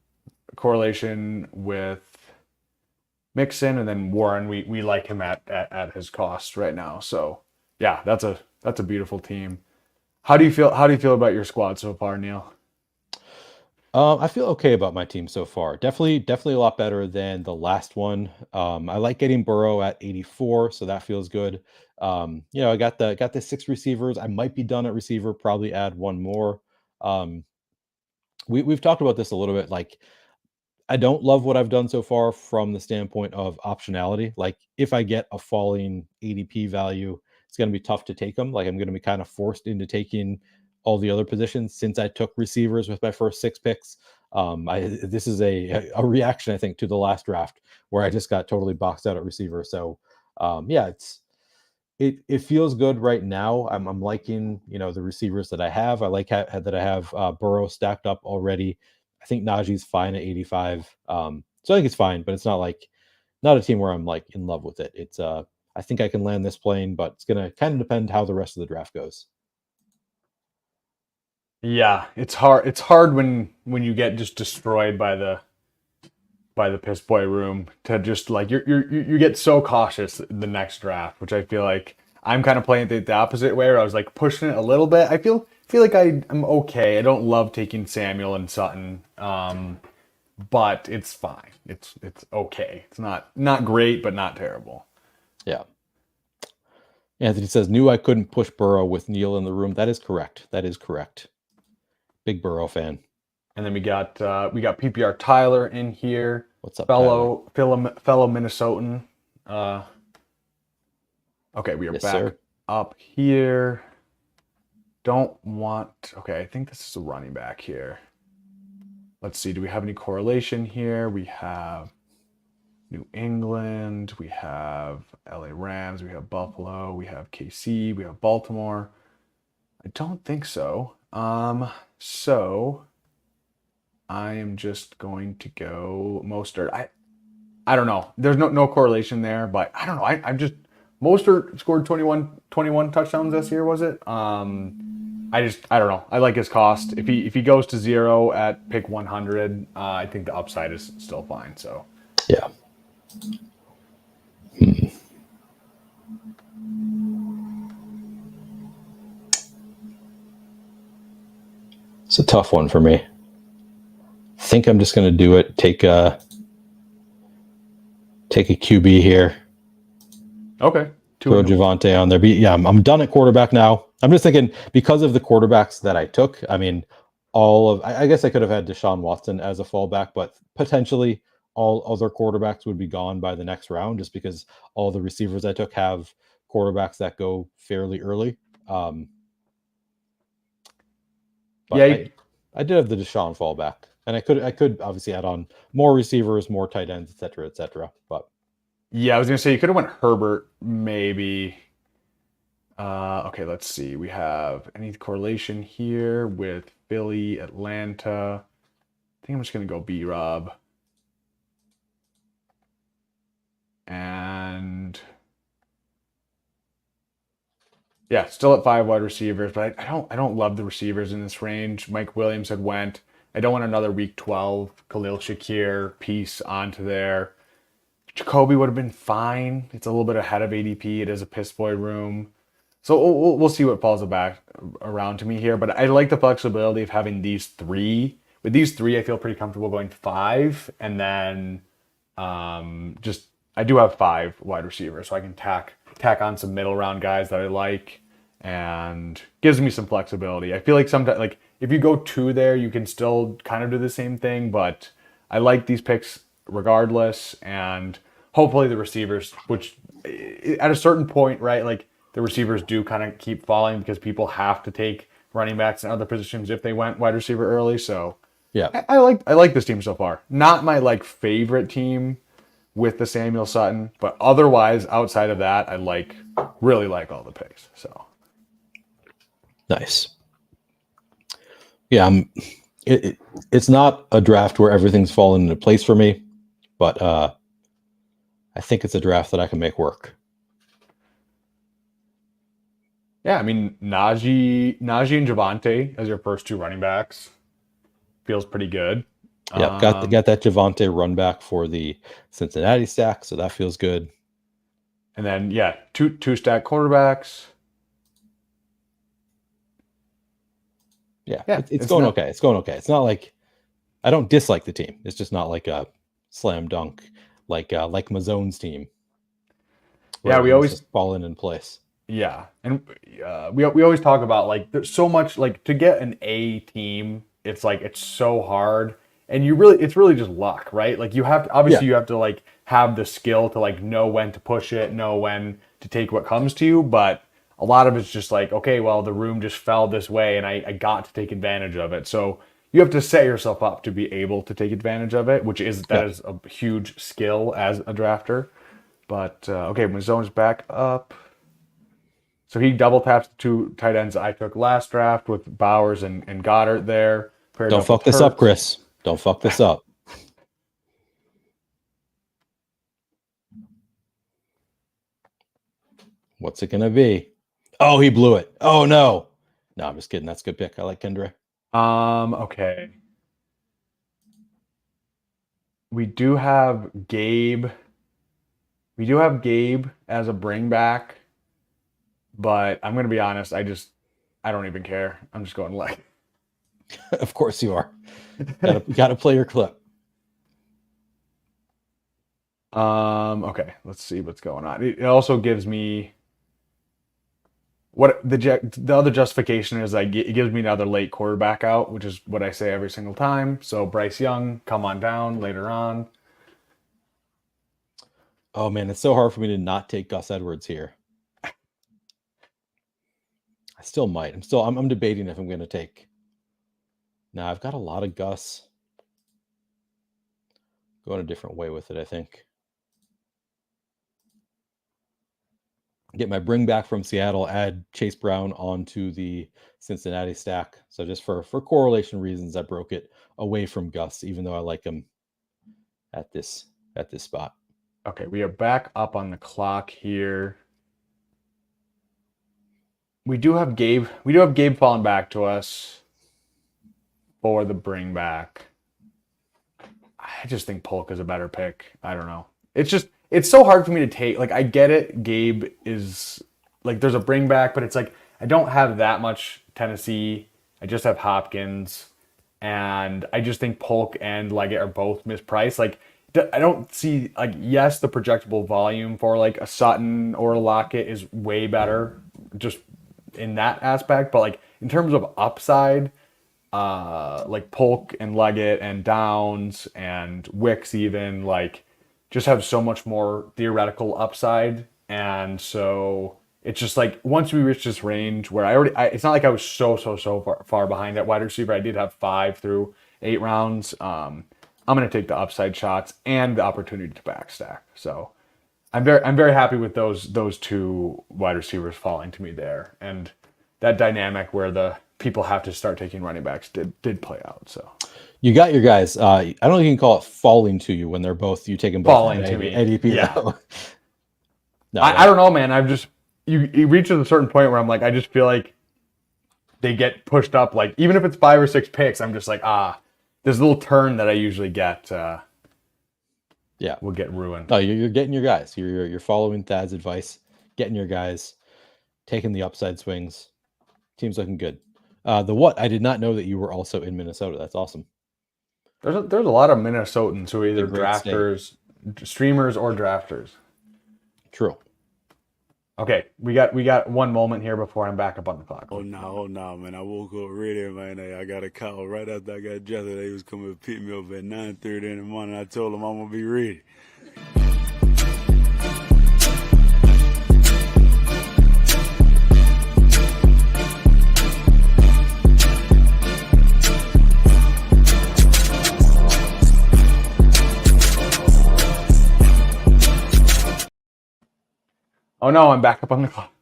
correlation with Mixon, and then Warren. We like him at his cost right now. So yeah, that's a beautiful team. How do you feel? How do you feel about your squad so far, Neil? I feel okay about my team so far. Definitely a lot better than the last one. I like getting Burrow at 84, so that feels good. I got the 6 receivers. I might be done at receiver. Probably add one more. Um, we've talked about this a little bit. Like, I don't love what I've done so far from the standpoint of optionality. Like, if I get a falling ADP value, it's going to be tough to take them. Like, I'm going to be kind of forced into taking all the other positions since I took receivers with my first 6 picks. This is a reaction, I think, to the last draft where I just got totally boxed out at receiver. So, yeah, it feels good right now. I'm liking the receivers that I have. I like that I have Burrow stacked up already. I think Najee's fine at 85. So I think it's fine, but it's not a team where I'm like in love with it. It's I think I can land this plane, but it's gonna kind of depend how the rest of the draft goes. Yeah, it's hard. It's hard when you get just destroyed by the piss boy room to just like you get so cautious the next draft, which I feel like I'm kind of playing it the opposite way, where I was like pushing it a little bit. I feel like I'm okay. I don't love taking Samuel and Sutton, but it's fine. It's okay. It's not great, but not terrible. Yeah. Anthony says, knew I couldn't push Burrow with Neil in the room. That is correct. That is correct. Big Burrow fan. And then we got PPR Tyler in here. What's up, fellow Minnesotan. Okay, we are Yes, back sir. up here. Okay, I think this is a running back here. Let's see, do we have any correlation here? We have New England, we have LA Rams, we have Buffalo, we have KC, we have Baltimore. I don't think so. So I am just going to go Mostert. I don't know. There's no correlation there, but I don't know. I'm just Mostert scored 21 touchdowns this year, was it? I don't know. I like his cost. If he goes to 0 at pick 100, I think the upside is still fine. So yeah. It's a tough one for me. I think I'm just going to do it. Take a QB here. okay. Throw Javonte on there. Yeah, I'm done at quarterback now. I'm just thinking because of the quarterbacks that I took. I mean, I guess I could have had Deshaun Watson as a fallback, but potentially all other quarterbacks would be gone by the next round just because all the receivers I took have quarterbacks that go fairly early. But yeah, I did have the Deshaun fallback, and I could obviously add on more receivers, more tight ends, et cetera. But yeah, I was gonna say you could have went Herbert maybe. Okay, let's see. We have any correlation here with Philly, Atlanta. I think I'm just gonna go B-Rob. And yeah, still at 5 wide receivers, but I don't love the receivers in this range. Mike Williams had went. I don't want another week 12 Khalil Shakir piece onto there. Jacoby would have been fine. It's a little bit ahead of ADP. It is a piss boy room. So we'll see what falls back around to me here. But I like the flexibility of having these 3. With these 3, I feel pretty comfortable going 5. And then I do have 5 wide receivers. So I can tack on some middle round guys that I like. and gives me some flexibility. I feel like sometimes, like if you go 2 there, you can still kind of do the same thing, but I like these picks regardless, and hopefully the receivers, which at a certain point, right, like the receivers do kind of keep falling because people have to take running backs in other positions if they went wide receiver early. So Yeah. I like this team so far. Not my like favorite team with the Samuel Sutton, but otherwise outside of that, I really like all the picks. So Nice. Yeah, it's not a draft where everything's fallen into place for me, but I think it's a draft that I can make work. yeah, I mean Najee and Javante as your first 2 running backs feels pretty good. Yeah, got that Javante run back for the Cincinnati stack, so that feels good. And then yeah, two stack quarterbacks. Yeah, it's going okay. It's going okay. It's not like I don't dislike the team. It's just not like a slam dunk like Mazzone's team. Yeah, we always just fallen in place. Yeah, and we always talk about like there's so much like to get an A team. It's like it's so hard, and it's really just luck, right? Like you have to obviously you have to like have the skill to like know when to push it, know when to take what comes to you, but a lot of it's just like, okay, well the room just fell this way, and I got to take advantage of it. So you have to set yourself up to be able to take advantage of it, which is is a huge skill as a drafter. But okay, when Zone's back up. So he double taps the 2 tight ends I took last draft with Bowers and Goddard there. Don't fuck this up, Chris. Don't fuck this up. What's it going to be? Oh, he blew it. Oh, no. No, I'm just kidding. That's a good pick. I like Kendra. Okay. We do have Gabe. We do have Gabe as a bring back, but I'm going to be honest. I don't even care. I'm just going like. Of course you are. Gotta play your clip. Okay, let's see what's going on. It also gives me what the other justification is. It gives me another late quarterback out, which is what I say every single time. So Bryce Young, come on down later on. Oh man, it's so hard for me to not take Gus Edwards here. I still might. I'm debating if I'm going to take. Now I've got a lot of Gus. Going a different way with it, I think. Get my bring back from Seattle, add Chase Brown onto the Cincinnati stack. So just for correlation reasons, I broke it away from Gus, even though I like him at this spot. Okay, we are back up on the clock here. We do have Gabe. We do have Gabe falling back to us for the bring back. I just think Polk is a better pick. I don't know. It's so hard for me to take. Like, I get it. Gabe is like, there's a bring back, but it's like, I don't have that much Tennessee. I just have Hopkins. And I just think Polk and Leggett are both mispriced. Like, I don't see, like, yes, the projectable volume for like a Sutton or a Lockett is way better just in that aspect. But like, in terms of upside, like Polk and Leggett and Downs and Wicks even like just have so much more theoretical upside. And so it's just like once we reach this range where it's not like I was so far behind at wide receiver. I did have 5 through 8 rounds. I'm going to take the upside shots and the opportunity to backstack. So I'm very happy with those 2 wide receivers falling to me there. And that dynamic where the people have to start taking running backs did play out. So you got your guys. I don't think you can call it falling to you when they're both you take them both falling to me. ADP. Yeah. No, I don't know, man. I've just you reach a certain point where I'm like, I just feel like they get pushed up. Like even if it's 5 or 6 picks, I'm just like, this little turn that I usually get. Will get ruined. No, you're getting your guys. You're following Thad's advice, getting your guys, taking the upside swings. Team's looking good. I did not know that you were also in Minnesota. That's awesome. There's a lot of Minnesotans who are either drafters, streamers, or drafters. True. Okay, we got one moment here before I'm back up on the clock. Oh no, man! I woke up ready, man. I got a call right after I got dressed. They was coming to pick me up at 9:30 in the morning. I told them I'm gonna be ready. Oh no, I'm back up on the clock.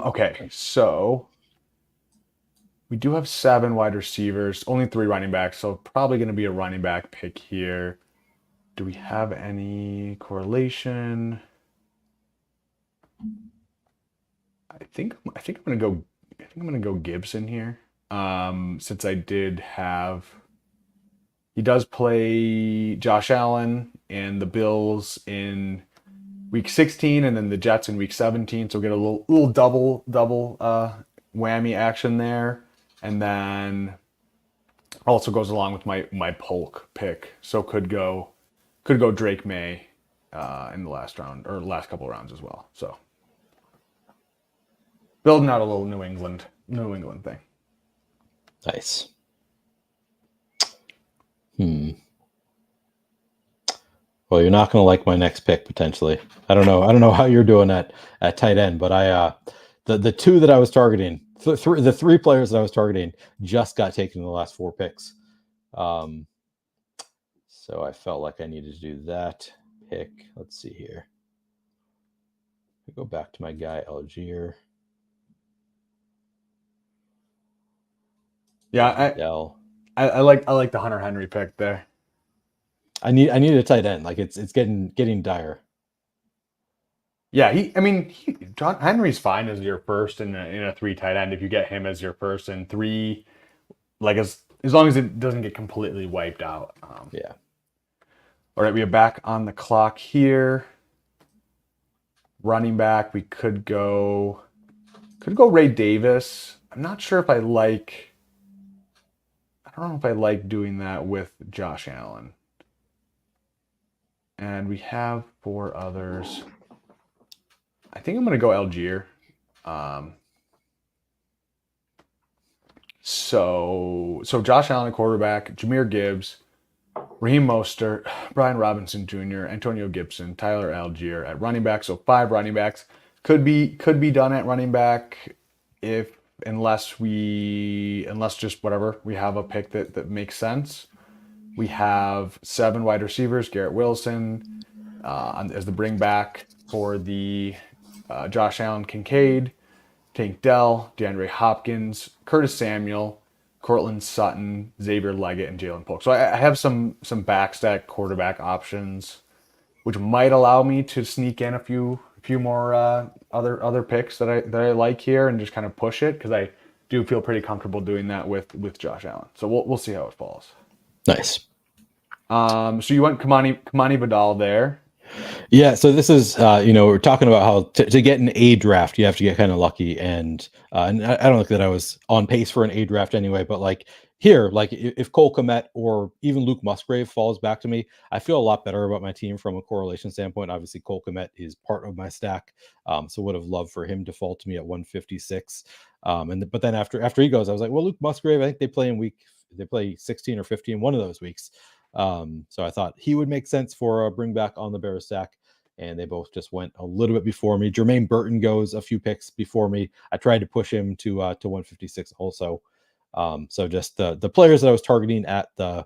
Okay, so we do have 7 wide receivers, only 3 running backs, so probably going to be a running back pick here. Do we have any correlation? I think I'm gonna go. I think I'm gonna go Gibson here. Since I did have, he does play Josh Allen and the Bills in week 16, and then the Jets in week 17. So get a little double whammy action there, and then also goes along with my Polk pick. So could go Drake May in the last round or last couple of rounds as well. So building out a little New England thing. Nice. Well, you're not going to like my next pick potentially. I don't know how you're doing at tight end, but the 2 that I was targeting, the 3 players that I was targeting just got taken in the last 4 picks. So I felt like I needed to do that pick. Let's see here. Go back to my guy Algier. Yeah, I like the Hunter Henry pick there. I need a tight end. Like it's getting dire. Yeah, John Henry's fine as your first in a 3 tight end if you get him as your first and 3, like as long as it doesn't get completely wiped out. Yeah. All right, we are back on the clock here. Running back, we could go Ray Davis. I'm not sure if I like. I don't know if I like doing that with Josh Allen. And we have 4 others. I think I'm going to go Algier. So Josh Allen, quarterback, Jahmyr Gibbs, Raheem Mostert, Brian Robinson Jr., Antonio Gibson, Tyler Algier at running back. So 5 running backs could be done at running back unless just whatever we have a pick that makes sense. We have 7 wide receivers: Garrett Wilson as the bring back for the Josh Allen, Kincaid, Tank Dell, DeAndre Hopkins, Curtis Samuel, Cortland Sutton, Xavier Leggett, and Jalen Polk. So I have some backstack quarterback options, which might allow me to sneak in a few more other picks that I like here and just kind of push it because I do feel pretty comfortable doing that with Josh Allen. So we'll see how it falls. Nice. So you went Kamani Vidal there. Yeah, so this is we're talking about how to get an A draft, you have to get kind of lucky, and I don't think that I was on pace for an A draft anyway, but like here, like if Cole Kmet or even Luke Musgrave falls back to me, I feel a lot better about my team from a correlation standpoint. Obviously, Cole Kmet is part of my stack, so would have loved for him to fall to me at 156. But then after he goes, I was like, well, Luke Musgrave, I think they play 16 or 15 one of those weeks. So I thought he would make sense for a bring back on the Bears stack, and they both just went a little bit before me. Jermaine Burton goes a few picks before me. I tried to push him to 156 also. So just the players that I was targeting at the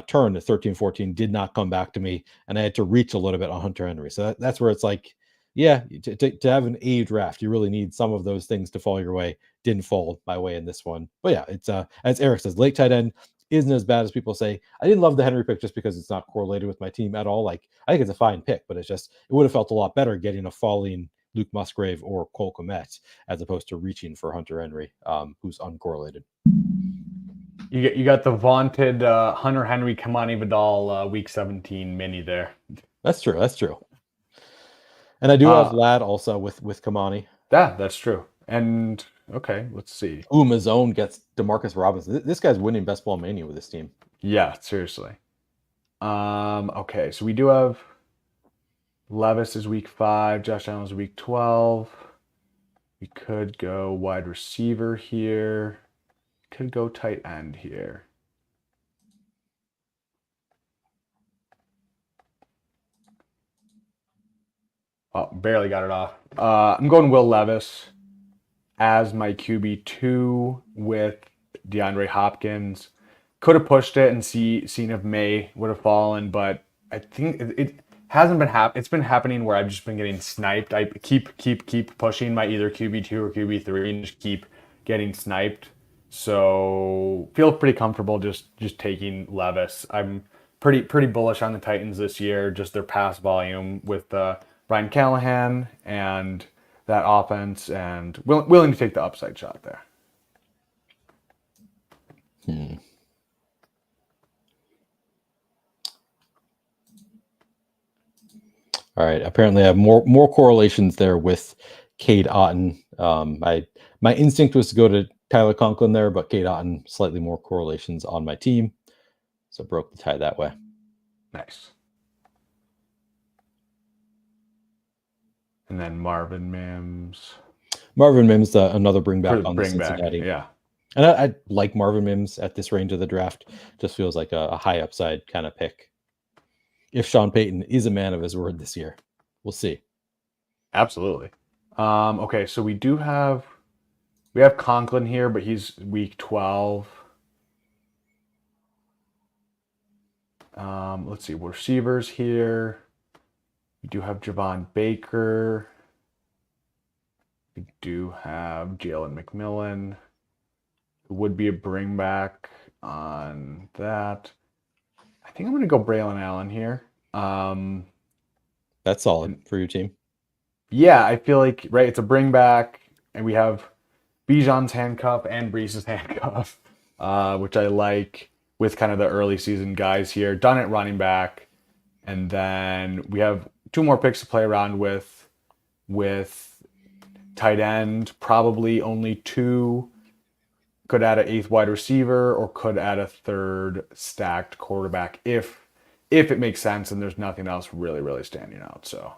turn, the 13-14, did not come back to me, and I had to reach a little bit on Hunter Henry. So that's where it's like, yeah, to have an A draft, you really need some of those things to fall your way. Didn't fall my way in this one, but yeah, it's as Eric says, late tight end isn't as bad as people say. I didn't love the Henry pick just because it's not correlated with my team at all. Like I think it's a fine pick, but it would have felt a lot better getting a falling Luke Musgrave or Cole Kmet as opposed to reaching for Hunter Henry, who's uncorrelated. You got the vaunted Hunter Henry Kamani Vidal week 17 mini there. That's true. And I do have Ladd also with Kamani. Yeah, that's true. And okay, let's see. Mazone gets DeMarcus Robinson. This guy's winning best ball mania with this team. Yeah, seriously. Okay, so we do have Levis is week 5. Josh Allen is week 12. We could go wide receiver here. Could go tight end here. Oh, barely got it off. I'm going Will Levis as my QB2 with DeAndre Hopkins. Could have pushed it and seen if May would have fallen, but I think it hasn't been It's been happening where I've just been getting sniped. I keep pushing my either QB2 or QB3 and just keep getting sniped. So feel pretty comfortable just taking Levis. I'm pretty bullish on the Titans this year. Just their pass volume with Ryan Callahan and that offense, and willing to take the upside shot there. All right. Apparently, I have more correlations there with Cade Otton. My instinct was to go to Tyler Conklin there, but Cade Otton slightly more correlations on my team, so broke the tie that way. Nice. And then Marvin Mims. Marvin Mims, another bring back on the Bring back, Cincinnati. yeah. And I like Marvin Mims at this range of the draft. Just feels like a high upside kind of pick. If Sean Payton is a man of his word this year, we'll see. Absolutely. Okay, so we have Conklin here, but he's week 12. Let's see, receivers here. We do have Javon Baker. We do have Jalen McMillan, who would be a bring back on that. I think I'm going to go Braylon Allen here. That's solid for your team. Yeah, I feel like, right, it's a bring back, and we have Bijan's handcuff and Brees's handcuff, which I like with kind of the early season guys here. Done at running back, and then we have 2 more picks to play around with tight end, probably only 2. Could add an 8th wide receiver or could add a 3rd stacked quarterback if it makes sense and there's nothing else really standing out. So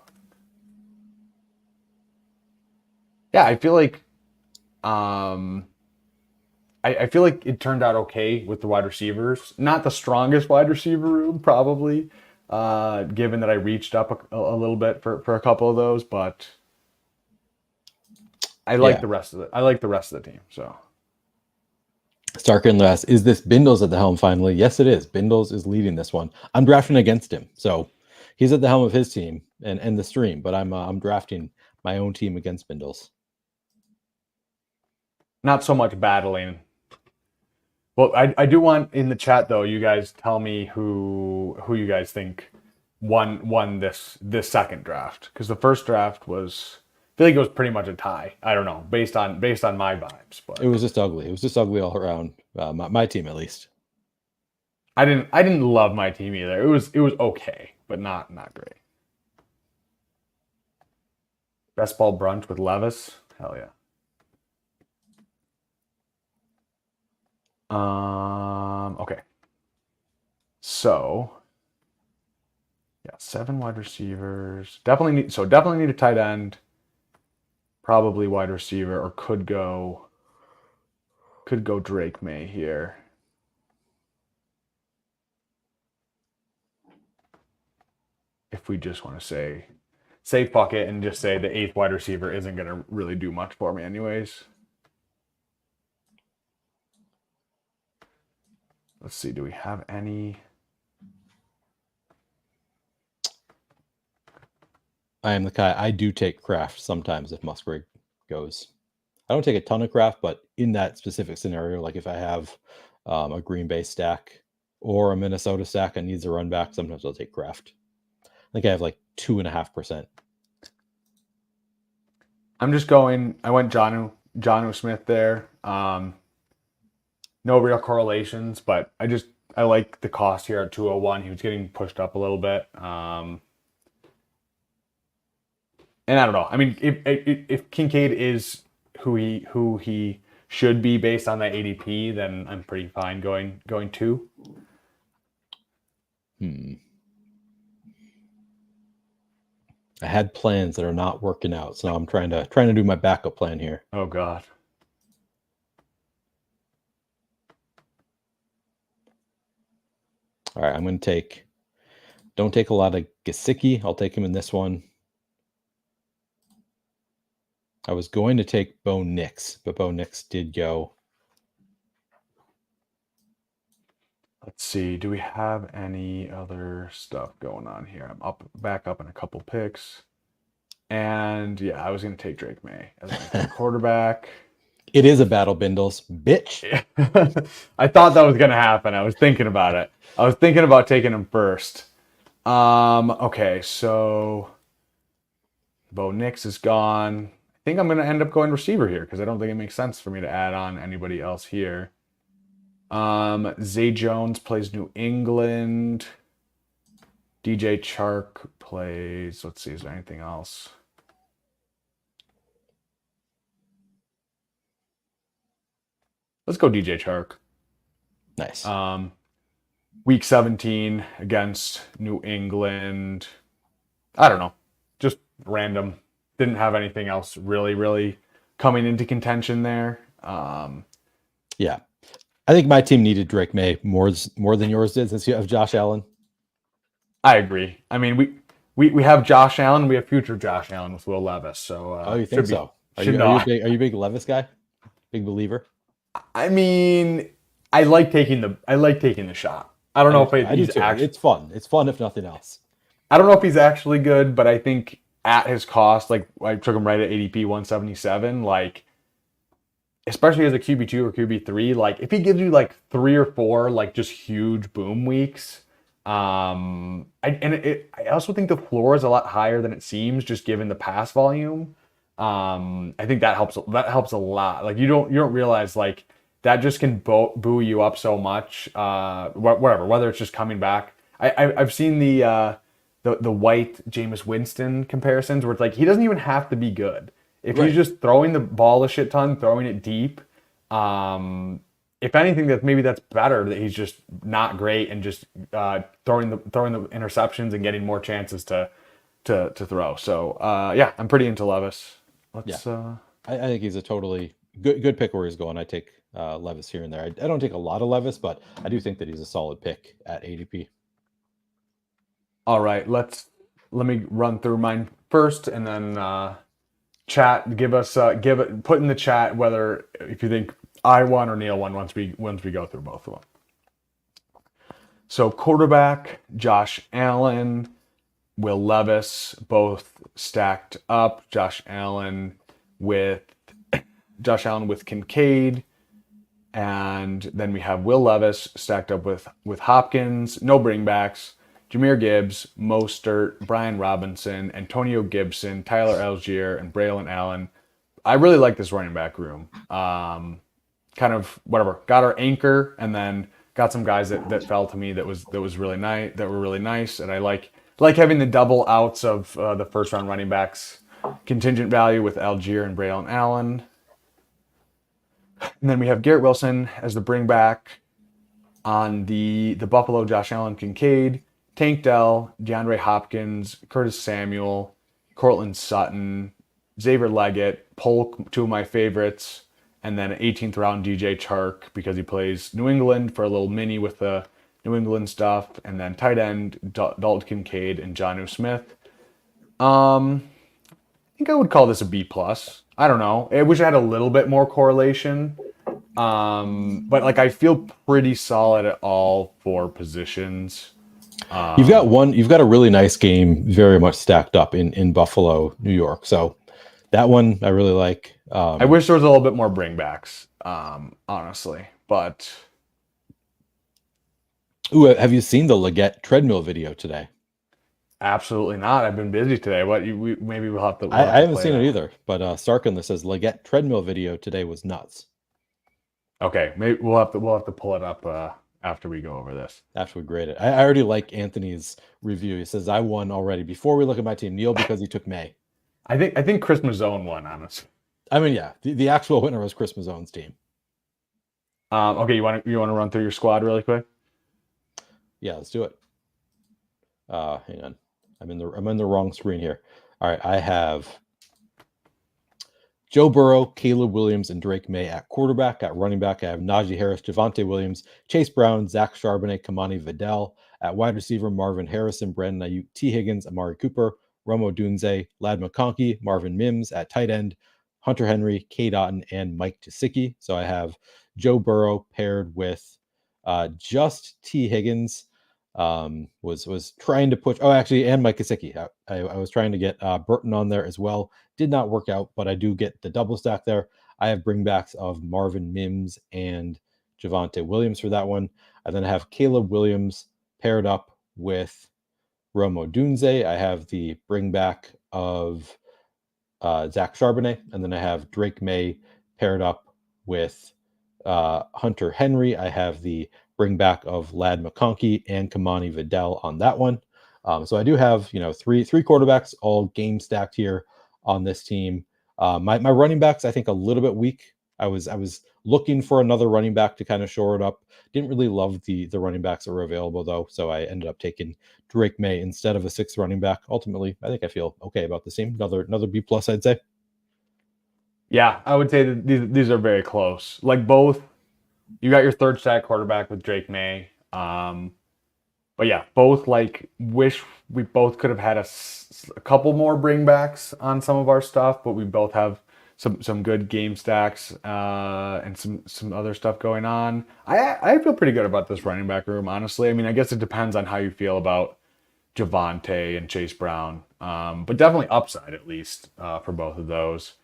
yeah, I feel like I feel like it turned out okay with the wide receivers. Not the strongest wide receiver room, probably, given that I reached up a little bit for a couple of those, but I like the rest of it. I like the rest of the team. So Starker last, is this Bindles at the helm finally? Yes, it is. Bindles is leading this one. I'm drafting against him, so he's at the helm of his team and the stream. But I'm drafting my own team against Bindles. Not so much battling. Well, I do want in the chat though. You guys tell me who you guys think won this second draft, because the first draft was. I feel like it was pretty much a tie. I don't know, based on my vibes, but it was just ugly. It was just ugly all around. My team, at least. I didn't love my team either. It was okay, but not great. Best ball brunch with Levis. Hell yeah. Okay. So yeah, 7 wide receivers. Definitely need a tight end. Probably wide receiver, or could go Drake May here. If we just want to say fuck it and just say the 8th wide receiver isn't going to really do much for me anyways. Let's see, do we have any? I am the guy. I do take Kraft sometimes if Musgrave goes. I don't take a ton of Kraft, but in that specific scenario, like if I have a Green Bay stack or a Minnesota stack and needs a run back, sometimes I'll take Kraft. I think I have like 2.5%. I'm just going. I went Jonnu Smith there. No real correlations, but I like the cost here at 201. He was getting pushed up a little bit. And I don't know. I mean, if Kincaid is who he should be based on that ADP, then I'm pretty fine going 2. I had plans that are not working out, so now I'm trying to do my backup plan here. Oh God. All right, I'm going to take. Don't take a lot of Gesicki. I'll take him in this one. I was going to take Bo Nix, but Bo Nix did go. Let's see. Do we have any other stuff going on here? I'm back up in a couple picks. And yeah, I was going to take Drake May as my quarterback. It is a battle, Bindles, bitch. I thought that was going to happen. I was thinking about it. I was thinking about taking him first. Okay, so Bo Nix is gone. I think I'm going to end up going receiver here because I don't think it makes sense for me to add on anybody else here. Zay Jones plays New England. DJ Chark plays. Let's see, is there anything else? Let's go DJ Chark. Nice. Week 17 against New England. I don't know. Just random. Didn't have anything else really coming into contention there. Yeah. I think my team needed Drake May more than yours did since you have Josh Allen. I agree. I mean, we have Josh Allen. We have future Josh Allen with Will Levis. So oh, you think so? Are you a big Levis guy? Big believer? I mean, I like taking the shot. I don't know if he's actually. It's fun. It's fun if nothing else. I don't know if he's actually good, but I think at his cost, like I took him right at ADP 177. Like, especially as a QB2 or QB3, like if he gives you like 3 or 4 like just huge boom weeks, I also think the floor is a lot higher than it seems, just given the pass volume. I think that helps a lot. Like you don't realize like that just can buoy you up so much. Whatever, whether it's just coming back. I've seen the White Jameis Winston comparisons where it's like he doesn't even have to be good. If he's just throwing the ball a shit ton, throwing it deep, if anything, that's better that he's just not great and just throwing the interceptions and getting more chances to throw. So yeah, I'm pretty into Levis. I think he's a totally good pick where he's going. I take Levis here and there. I don't take a lot of Levis, but I do think that he's a solid pick at ADP. All right, let me run through mine first, and then chat. Put in the chat whether if you think I won or Neil won once we go through both of them. So quarterback, Josh Allen, Will Levis, both stacked up. Josh Allen with Kincaid, and then we have Will Levis stacked up with Hopkins. No bringbacks. Jahmyr Gibbs, Mostert, Brian Robinson, Antonio Gibson, Tyler Algier, and Braylon Allen. I really like this running back room. Kind of whatever. Got our anchor, and then got some guys that fell to me that was really nice. That were really nice, and I like having the double outs of the first round running backs contingent value with Algier and Braylon Allen. And then we have Garrett Wilson as the bring back on the Buffalo, Josh Allen, Kincaid, Tank Dell, DeAndre Hopkins, Curtis Samuel, Cortland Sutton, Xavier Leggett, Polk, 2 of my favorites, and then an 18th round DJ Chark because he plays New England for a little mini with the New England stuff, and then tight end Dalton Kincaid and Jonnu Smith. I think I would call this a B+. I don't know. I wish I had a little bit more correlation. But like I feel pretty solid at all 4 positions. You've got a really nice game very much stacked up in Buffalo, New York. So that one I really like. I wish there was a little bit more bringbacks, honestly. But ooh, have you seen the Leggett treadmill video today? Absolutely not. I've been busy today. Maybe we'll have to. I haven't seen it either. But Sarkin that says Leggett treadmill video today was nuts. Okay, maybe we'll have to pull it up after we go over this. After we grade it, I already like Anthony's review. He says I won already before we look at my team. Neil because he took May. I think Chris Mazzone won, honestly. I mean, yeah, the actual winner was Chris Mazzone's team. Okay, you want to run through your squad really quick? Yeah, let's do it. Hang on, I'm in the wrong screen here. All right, I have Joe Burrow, Caleb Williams, and Drake May at quarterback. At running back, I have Najee Harris, Javonte Williams, Chase Brown, Zach Charbonnet, Kamani Vidal. At wide receiver, Marvin Harrison, Brandon Ayuk, T. Higgins, Amari Cooper, Romo Dunze, Lad McConkey, Marvin Mims. At tight end, Hunter Henry, K. Dotton, and Mike Gesicki. So I have Joe Burrow paired with just T. Higgins. Was trying to push. Oh, actually, and Mike Gesicki. I was trying to get Burton on there as well. Did not work out, but I do get the double stack there. I have bringbacks of Marvin Mims and Javonte Williams for that one. I then have Caleb Williams paired up with Romo Dunze. I have the bringback of Zach Charbonnet, and then I have Drake May paired up with Hunter Henry. I have the bringback of Lad McConkey and Kamani Vidal on that one. So I do have three quarterbacks all game stacked here on this team. My running backs I think a little bit weak. I was looking for another running back to kind of shore it up. Didn't really love the running backs that were available though, so I ended up taking Drake May instead of a sixth running back. Ultimately, I think I feel okay about the team. Another B plus, I'd say. Yeah, I would say that these are very close. Like both, you got your third stack quarterback with Drake May. But yeah, both like wish we both could have had a couple more bringbacks on some of our stuff, but we both have some good game stacks and some other stuff going on. I feel pretty good about this running back room, honestly. I mean, I guess it depends on how you feel about Javonte and Chase Brown, but definitely upside at least for both of those.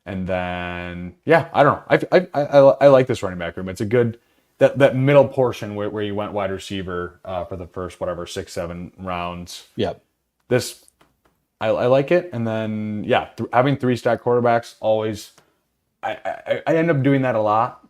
And then yeah, I don't know. I like this running back room. It's a good that middle portion where you went wide receiver for the first 6-7 rounds. Yeah. This I like it. And then yeah, having three stack quarterbacks always I end up doing that a lot.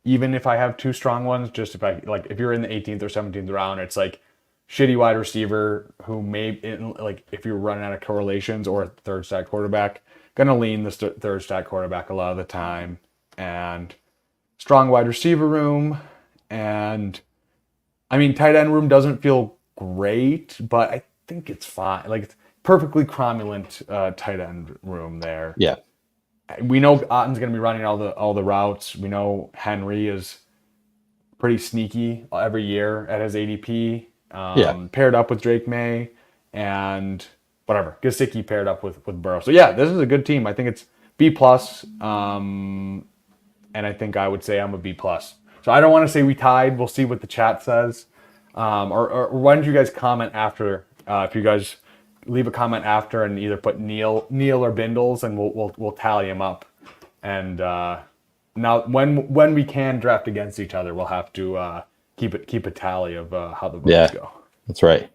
Even if I have two strong ones, just if you're in the 18th or 17th round, it's like shitty wide receiver who if you're running out of correlations or a third stack quarterback, gonna lean the third stack quarterback a lot of the time. And strong wide receiver room, and I mean tight end room doesn't feel great, but I think it's fine. Like it's perfectly cromulent tight end room there. Yeah. We know Otten's going to be running all the routes. We know Henry is pretty sneaky every year at his ADP. Paired up with Drake May and whatever Gesicki paired up with Burrow. So yeah, this is a good team. I think it's B plus. And I think I would say I'm a B plus. So I don't want to say we tied. We'll see what the chat says. Or why don't you guys comment after? If you guys leave a comment after and either put Neil or Bindles, and we'll tally them up. And now when we can draft against each other, we'll have to keep a tally of how the votes go. That's right.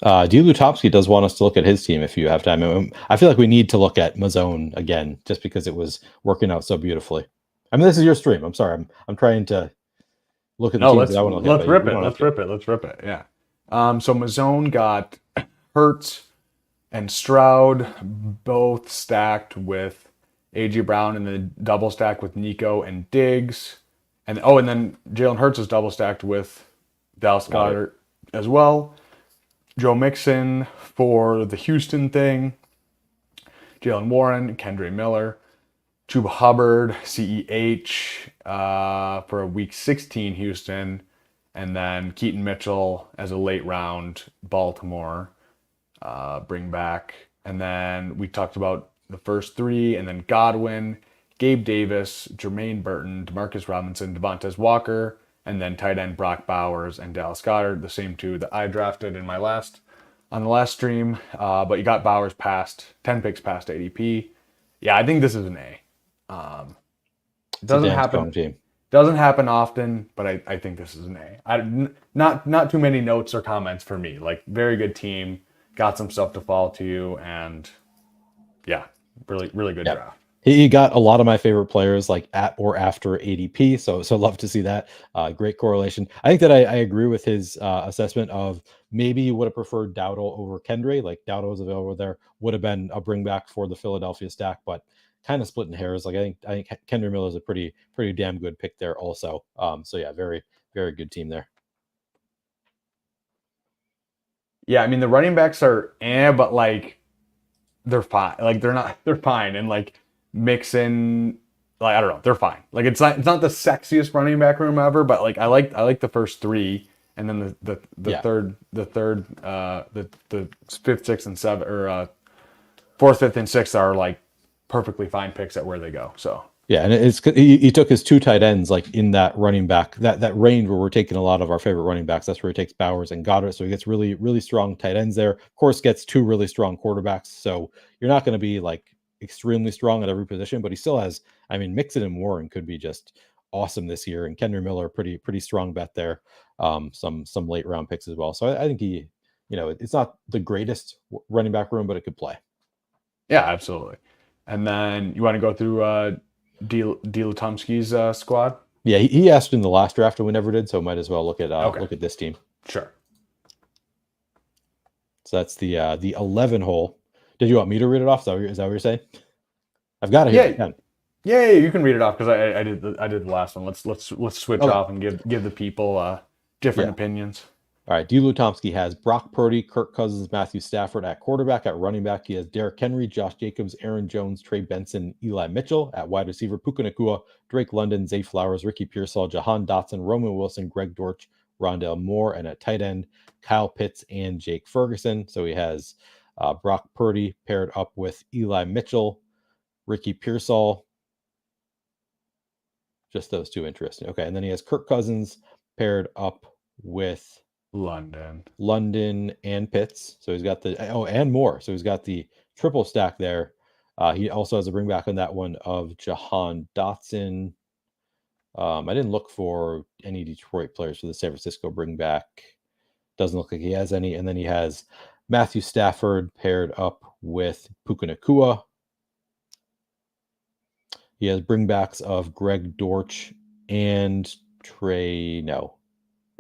D. Lutovsky does want us to look at his team if you have time. I feel like we need to look at Mazzone again, just because it was working out so beautifully. I mean, this is your stream. I'm sorry. I'm trying to look at the teams that I want to look at. Let's rip it. Yeah. So Mazzone got Hurts and Stroud both stacked with A.J. Brown, and then double stacked with Nico and Diggs. And then Jalen Hurts is double stacked with Dallas Goedert as well. Joe Mixon for the Houston thing. Jalen Warren, Kendre Miller. Chuba Hubbard, CEH for a Week 16 Houston, and then Keaton Mitchell as a late round Baltimore bring back. And then we talked about the first three, and then Godwin, Gabe Davis, Jermaine Burton, Demarcus Robinson, Devontae Walker, and then tight end Brock Bowers and Dallas Goedert, the same two that I drafted on the last stream. But you got Bowers past 10 picks past ADP. Yeah, I think this is an A. It doesn't happen often, but I think this is an A. Not too many notes or comments for me. Like, very good team, got some stuff to fall to you, and yeah, really good draft. He got a lot of my favorite players like at or after ADP, so love to see that. Great correlation. I think that I agree with his assessment of maybe you would have preferred Dowdle over Kendre. Like Dowdle was available there, would have been a bring back for the Philadelphia stack, but kind of splitting hairs. Like I think Kendre Miller is a pretty damn good pick there also. So yeah, very, very good team there. Yeah, I mean the running backs are but like they're fine. Like they're fine. And like Mixon, like I don't know, they're fine. Like it's not the sexiest running back room ever, but like I like the first three, and then the Yeah. third the fifth, sixth, and seventh, or fourth, fifth, and sixth are like perfectly fine picks at where they go. So Yeah, and he took his two tight ends like in that running back that range where we're taking a lot of our favorite running backs. That's where he takes Bowers and Goddard. So he gets really really strong tight ends there. Of course, gets two really strong quarterbacks. So you're not going to be like extremely strong at every position, but he still has. I mean, Mixon and Warren could be just awesome this year, and Kendra Miller pretty strong bet there. Some late round picks as well. So I think he, it's not the greatest running back room, but it could play. yeah, absolutely. And then you want to go through Lutomsky's squad? Yeah, he asked in the last draft and we never did, so might as well look at this team. Sure. So that's the 11 hole. Did you want me to read it off? Is that what you're saying? I've got it here. Yeah, you can read it off because I did the last one. Let's switch Okay. off and give the people different opinions. All right, D. Lutomsky has Brock Purdy, Kirk Cousins, Matthew Stafford at quarterback. At running back, he has Derrick Henry, Josh Jacobs, Aaron Jones, Trey Benson, Eli Mitchell. At wide receiver, Puka Nacua, Drake London, Zay Flowers, Ricky Pearsall, Jahan Dotson, Roman Wilson, Greg Dortch, Rondale Moore. And at tight end, Kyle Pitts and Jake Ferguson. So he has Brock Purdy paired up with Eli Mitchell, Ricky Pearsall. Just those two, interesting. Okay, and then he has Kirk Cousins paired up with London and Pitts. So he's got and more. So he's got the triple stack there. He also has a bring back on that one of Jahan Dotson. I didn't look for any Detroit players for the San Francisco bring back. Doesn't look like he has any. And then he has Matthew Stafford paired up with Puka Nacua. He has bringbacks of Greg Dortch and Trey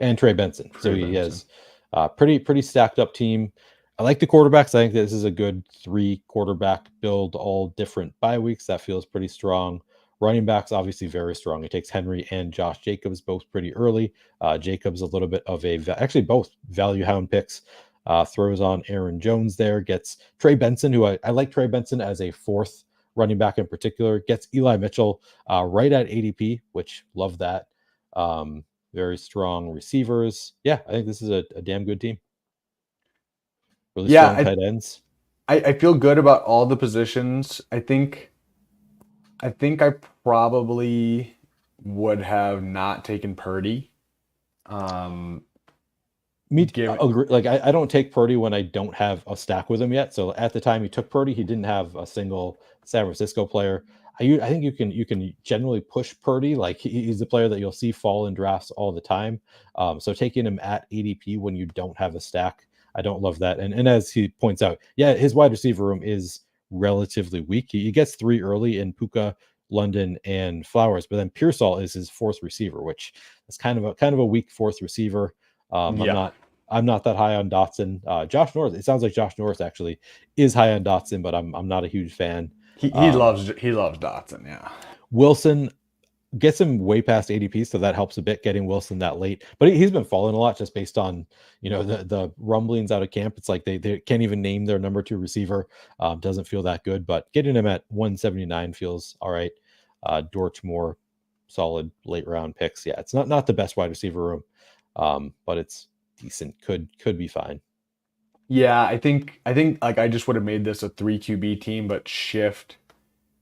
Benson. So he has a pretty stacked up team. I like the quarterbacks. I think this is a good 3 quarterback build, all different bye weeks. That feels pretty strong. Running backs, obviously very strong. He takes Henry and Josh Jacobs, both pretty early. Jacobs, a little bit of actually both value hound picks. Throws on Aaron Jones there. Gets Trey Benson, who I like Trey Benson as a 4th running back in particular. Gets Eli Mitchell right at ADP, which love that. Very strong receivers. Yeah, I think this is a damn good team. Really strong tight ends. I feel good about all the positions. I think I probably would have not taken Purdy. Like I don't take Purdy when I don't have a stack with him yet. So at the time he took Purdy, he didn't have a single San Francisco player. I think you can generally push Purdy. Like he's a player that you'll see fall in drafts all the time. So taking him at ADP when you don't have a stack, I don't love that. And as he points out, yeah, his wide receiver room is relatively weak. He gets 3 early in Puka, London, and Flowers, but then Pearsall is his 4th receiver, which is kind of a weak 4th receiver. I'm not that high on Dotson. Josh Norris, it sounds like Josh Norris actually is high on Dotson, but I'm not a huge fan. He loves Dotson, yeah. Wilson gets him way past ADP, so that helps a bit getting Wilson that late. But he's been falling a lot just based on the rumblings out of camp. It's like they can't even name their number 2 receiver. Doesn't feel that good, but getting him at 179 feels all right. Dortch Moore, solid late round picks. Yeah, it's not the best wide receiver room, but it's decent. Could be fine. Yeah, I think like I just would have made this a 3 QB team, but shift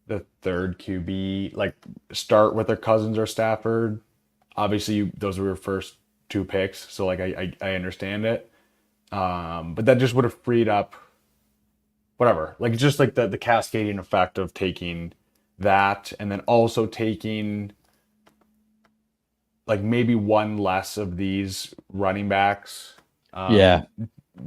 the 3rd QB, like start with their Cousins or Stafford. Obviously, those were your first 2 picks, so like I understand it. But that just would have freed up whatever, like just like the cascading effect of taking that and then also taking like maybe one less of these running backs.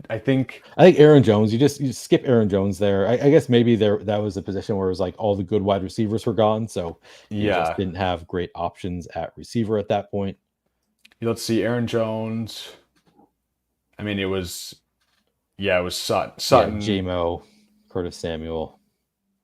I think Aaron Jones, you skip Aaron Jones there. I guess maybe that was a position where it was like all the good wide receivers were gone. So you just didn't have great options at receiver at that point. Let's see, Aaron Jones. I mean, it was Sutton, J-Mo, Curtis Samuel.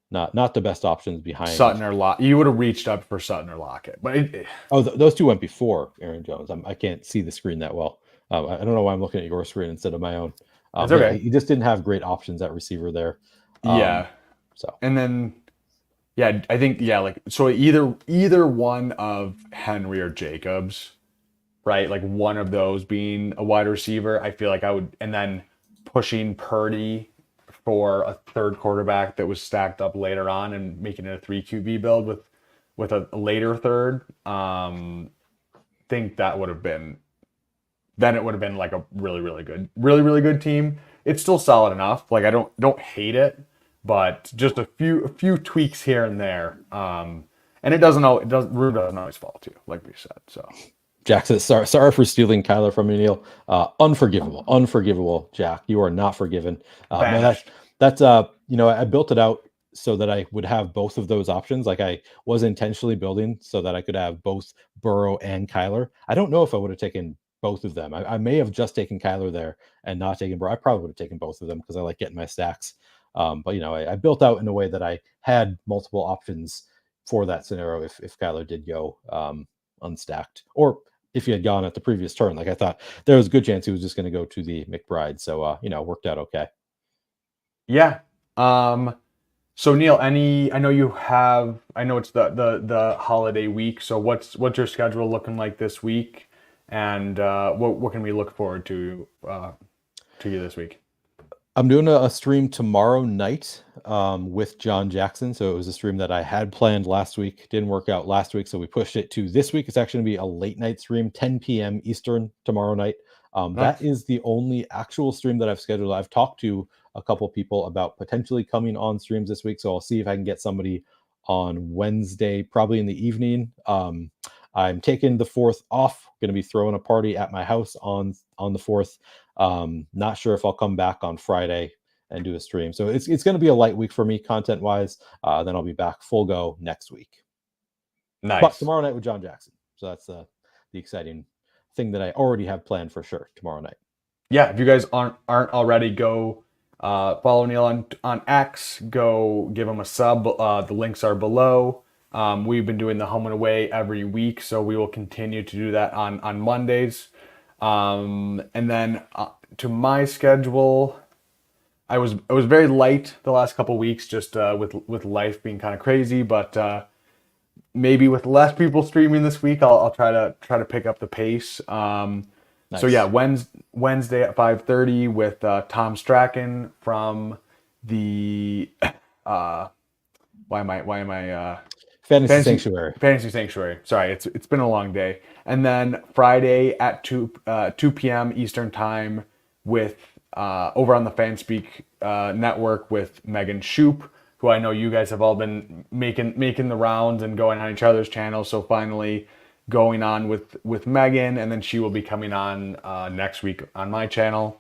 Not the best options behind Sutton or Lockett. You would have reached up for Sutton or Lockett, but those 2 went before Aaron Jones. I can't see the screen that well. I don't know why I'm looking at your screen instead of my own. It's okay. He just didn't have great options at receiver there. Yeah. So And then yeah, I think like so either one of Henry or Jacobs, right? Like one of those being a wide receiver, I feel like I would, and then pushing Purdy for a third quarterback that was stacked up later on and making it a 3 QB build with a later third. Think that would have been then it would have been like a really good team. It's still solid enough. Like I don't hate it, but just a few tweaks here and there. And Rube doesn't always fall too, like we said. So Jackson, sorry for stealing Kyler from you, Neil. Unforgivable, Jack. You are not forgiven. No, banished. that's I built it out so that I would have both of those options. Like I was intentionally building so that I could have both Burrow and Kyler. I don't know if I would have taken both of them. I may have just taken Kyler there and not taken Burrow. I probably would have taken both of them because I like getting my stacks. But I built out in a way that I had multiple options for that scenario if Kyler did go unstacked, or if he had gone at the previous turn. Like I thought there was a good chance he was just going to go to the McBride. So, worked out okay. Yeah. So Neil, I know it's the holiday week. So what's your schedule looking like this week? And what can we look forward to you this week? I'm doing a stream tomorrow night with John Jackson. So it was a stream that I had planned last week. Didn't work out last week, so we pushed it to this week. It's actually going to be a late night stream, 10 p.m. Eastern tomorrow night. That Nice. is the only actual stream that I've scheduled. I've talked to a couple people about potentially coming on streams this week, so I'll see if I can get somebody on Wednesday, probably in the evening. I'm taking the 4th off. Going to be throwing a party at my house on the 4th. Not sure if I'll come back on Friday and do a stream. So it's going to be a light week for me content wise. Then I'll be back full go next week. Nice. But tomorrow night with John Jackson. So that's the exciting thing that I already have planned for sure tomorrow night. Yeah, if you guys aren't already, go follow Neil on X. Go give him a sub. The links are below. We've been doing the home and away every week, so we will continue to do that on Mondays. And then to my schedule, I was very light the last couple weeks, just with life being kind of crazy. But maybe with less people streaming this week, I'll try to pick up the pace. Nice. So yeah, Wednesday at 5:30 with Tom Strachan from the why am I Fantasy Sanctuary. Fantasy Sanctuary. Sorry, it's been a long day. And then Friday at 2 p.m. Eastern time with over on the Fanspeak network with Megan Shoop, who I know you guys have all been making the rounds and going on each other's channels. So finally going on with Megan, and then she will be coming on next week on my channel.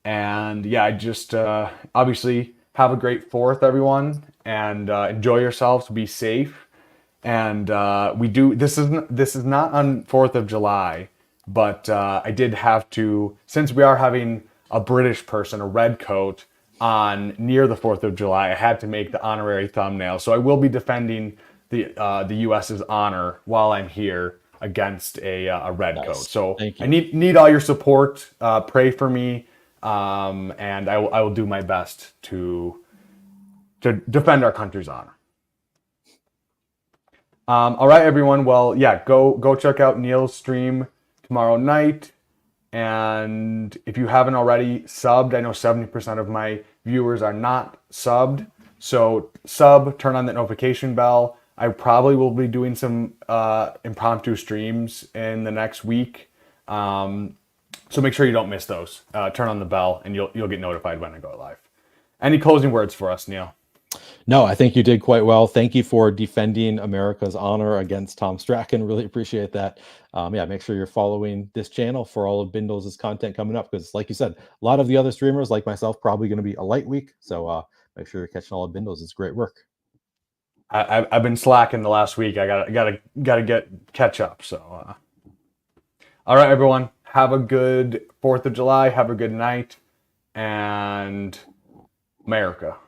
And yeah, I just obviously have a great 4th, everyone, and enjoy yourselves. Be safe. And we do. This is not on 4th of July, but I did have to, since we are having a British person, a red coat, on near the 4th of July. I had to make the honorary thumbnail, so I will be defending the U.S.'s honor while I'm here against a red coat. So I need all your support. Pray for me, and I will do my best to defend our country's honor. All right, everyone. Well, yeah, go check out Neil's stream tomorrow night. And if you haven't already subbed, I know 70% of my viewers are not subbed. So sub, turn on that notification bell. I probably will be doing some impromptu streams in the next week. So make sure you don't miss those. Turn on the bell and you'll get notified when I go live. Any closing words for us, Neil? No, I think you did quite well. Thank you for defending America's honor against Tom Strachan. Really appreciate that. Yeah, make sure you're following this channel for all of Bindles' content coming up, because like you said, a lot of the other streamers like myself probably going to be a light week. So make sure you're catching all of Bindles. It's great work. I've been slacking the last week. I gotta catch up. So all right, everyone, have a good 4th of July. Have a good night, and America.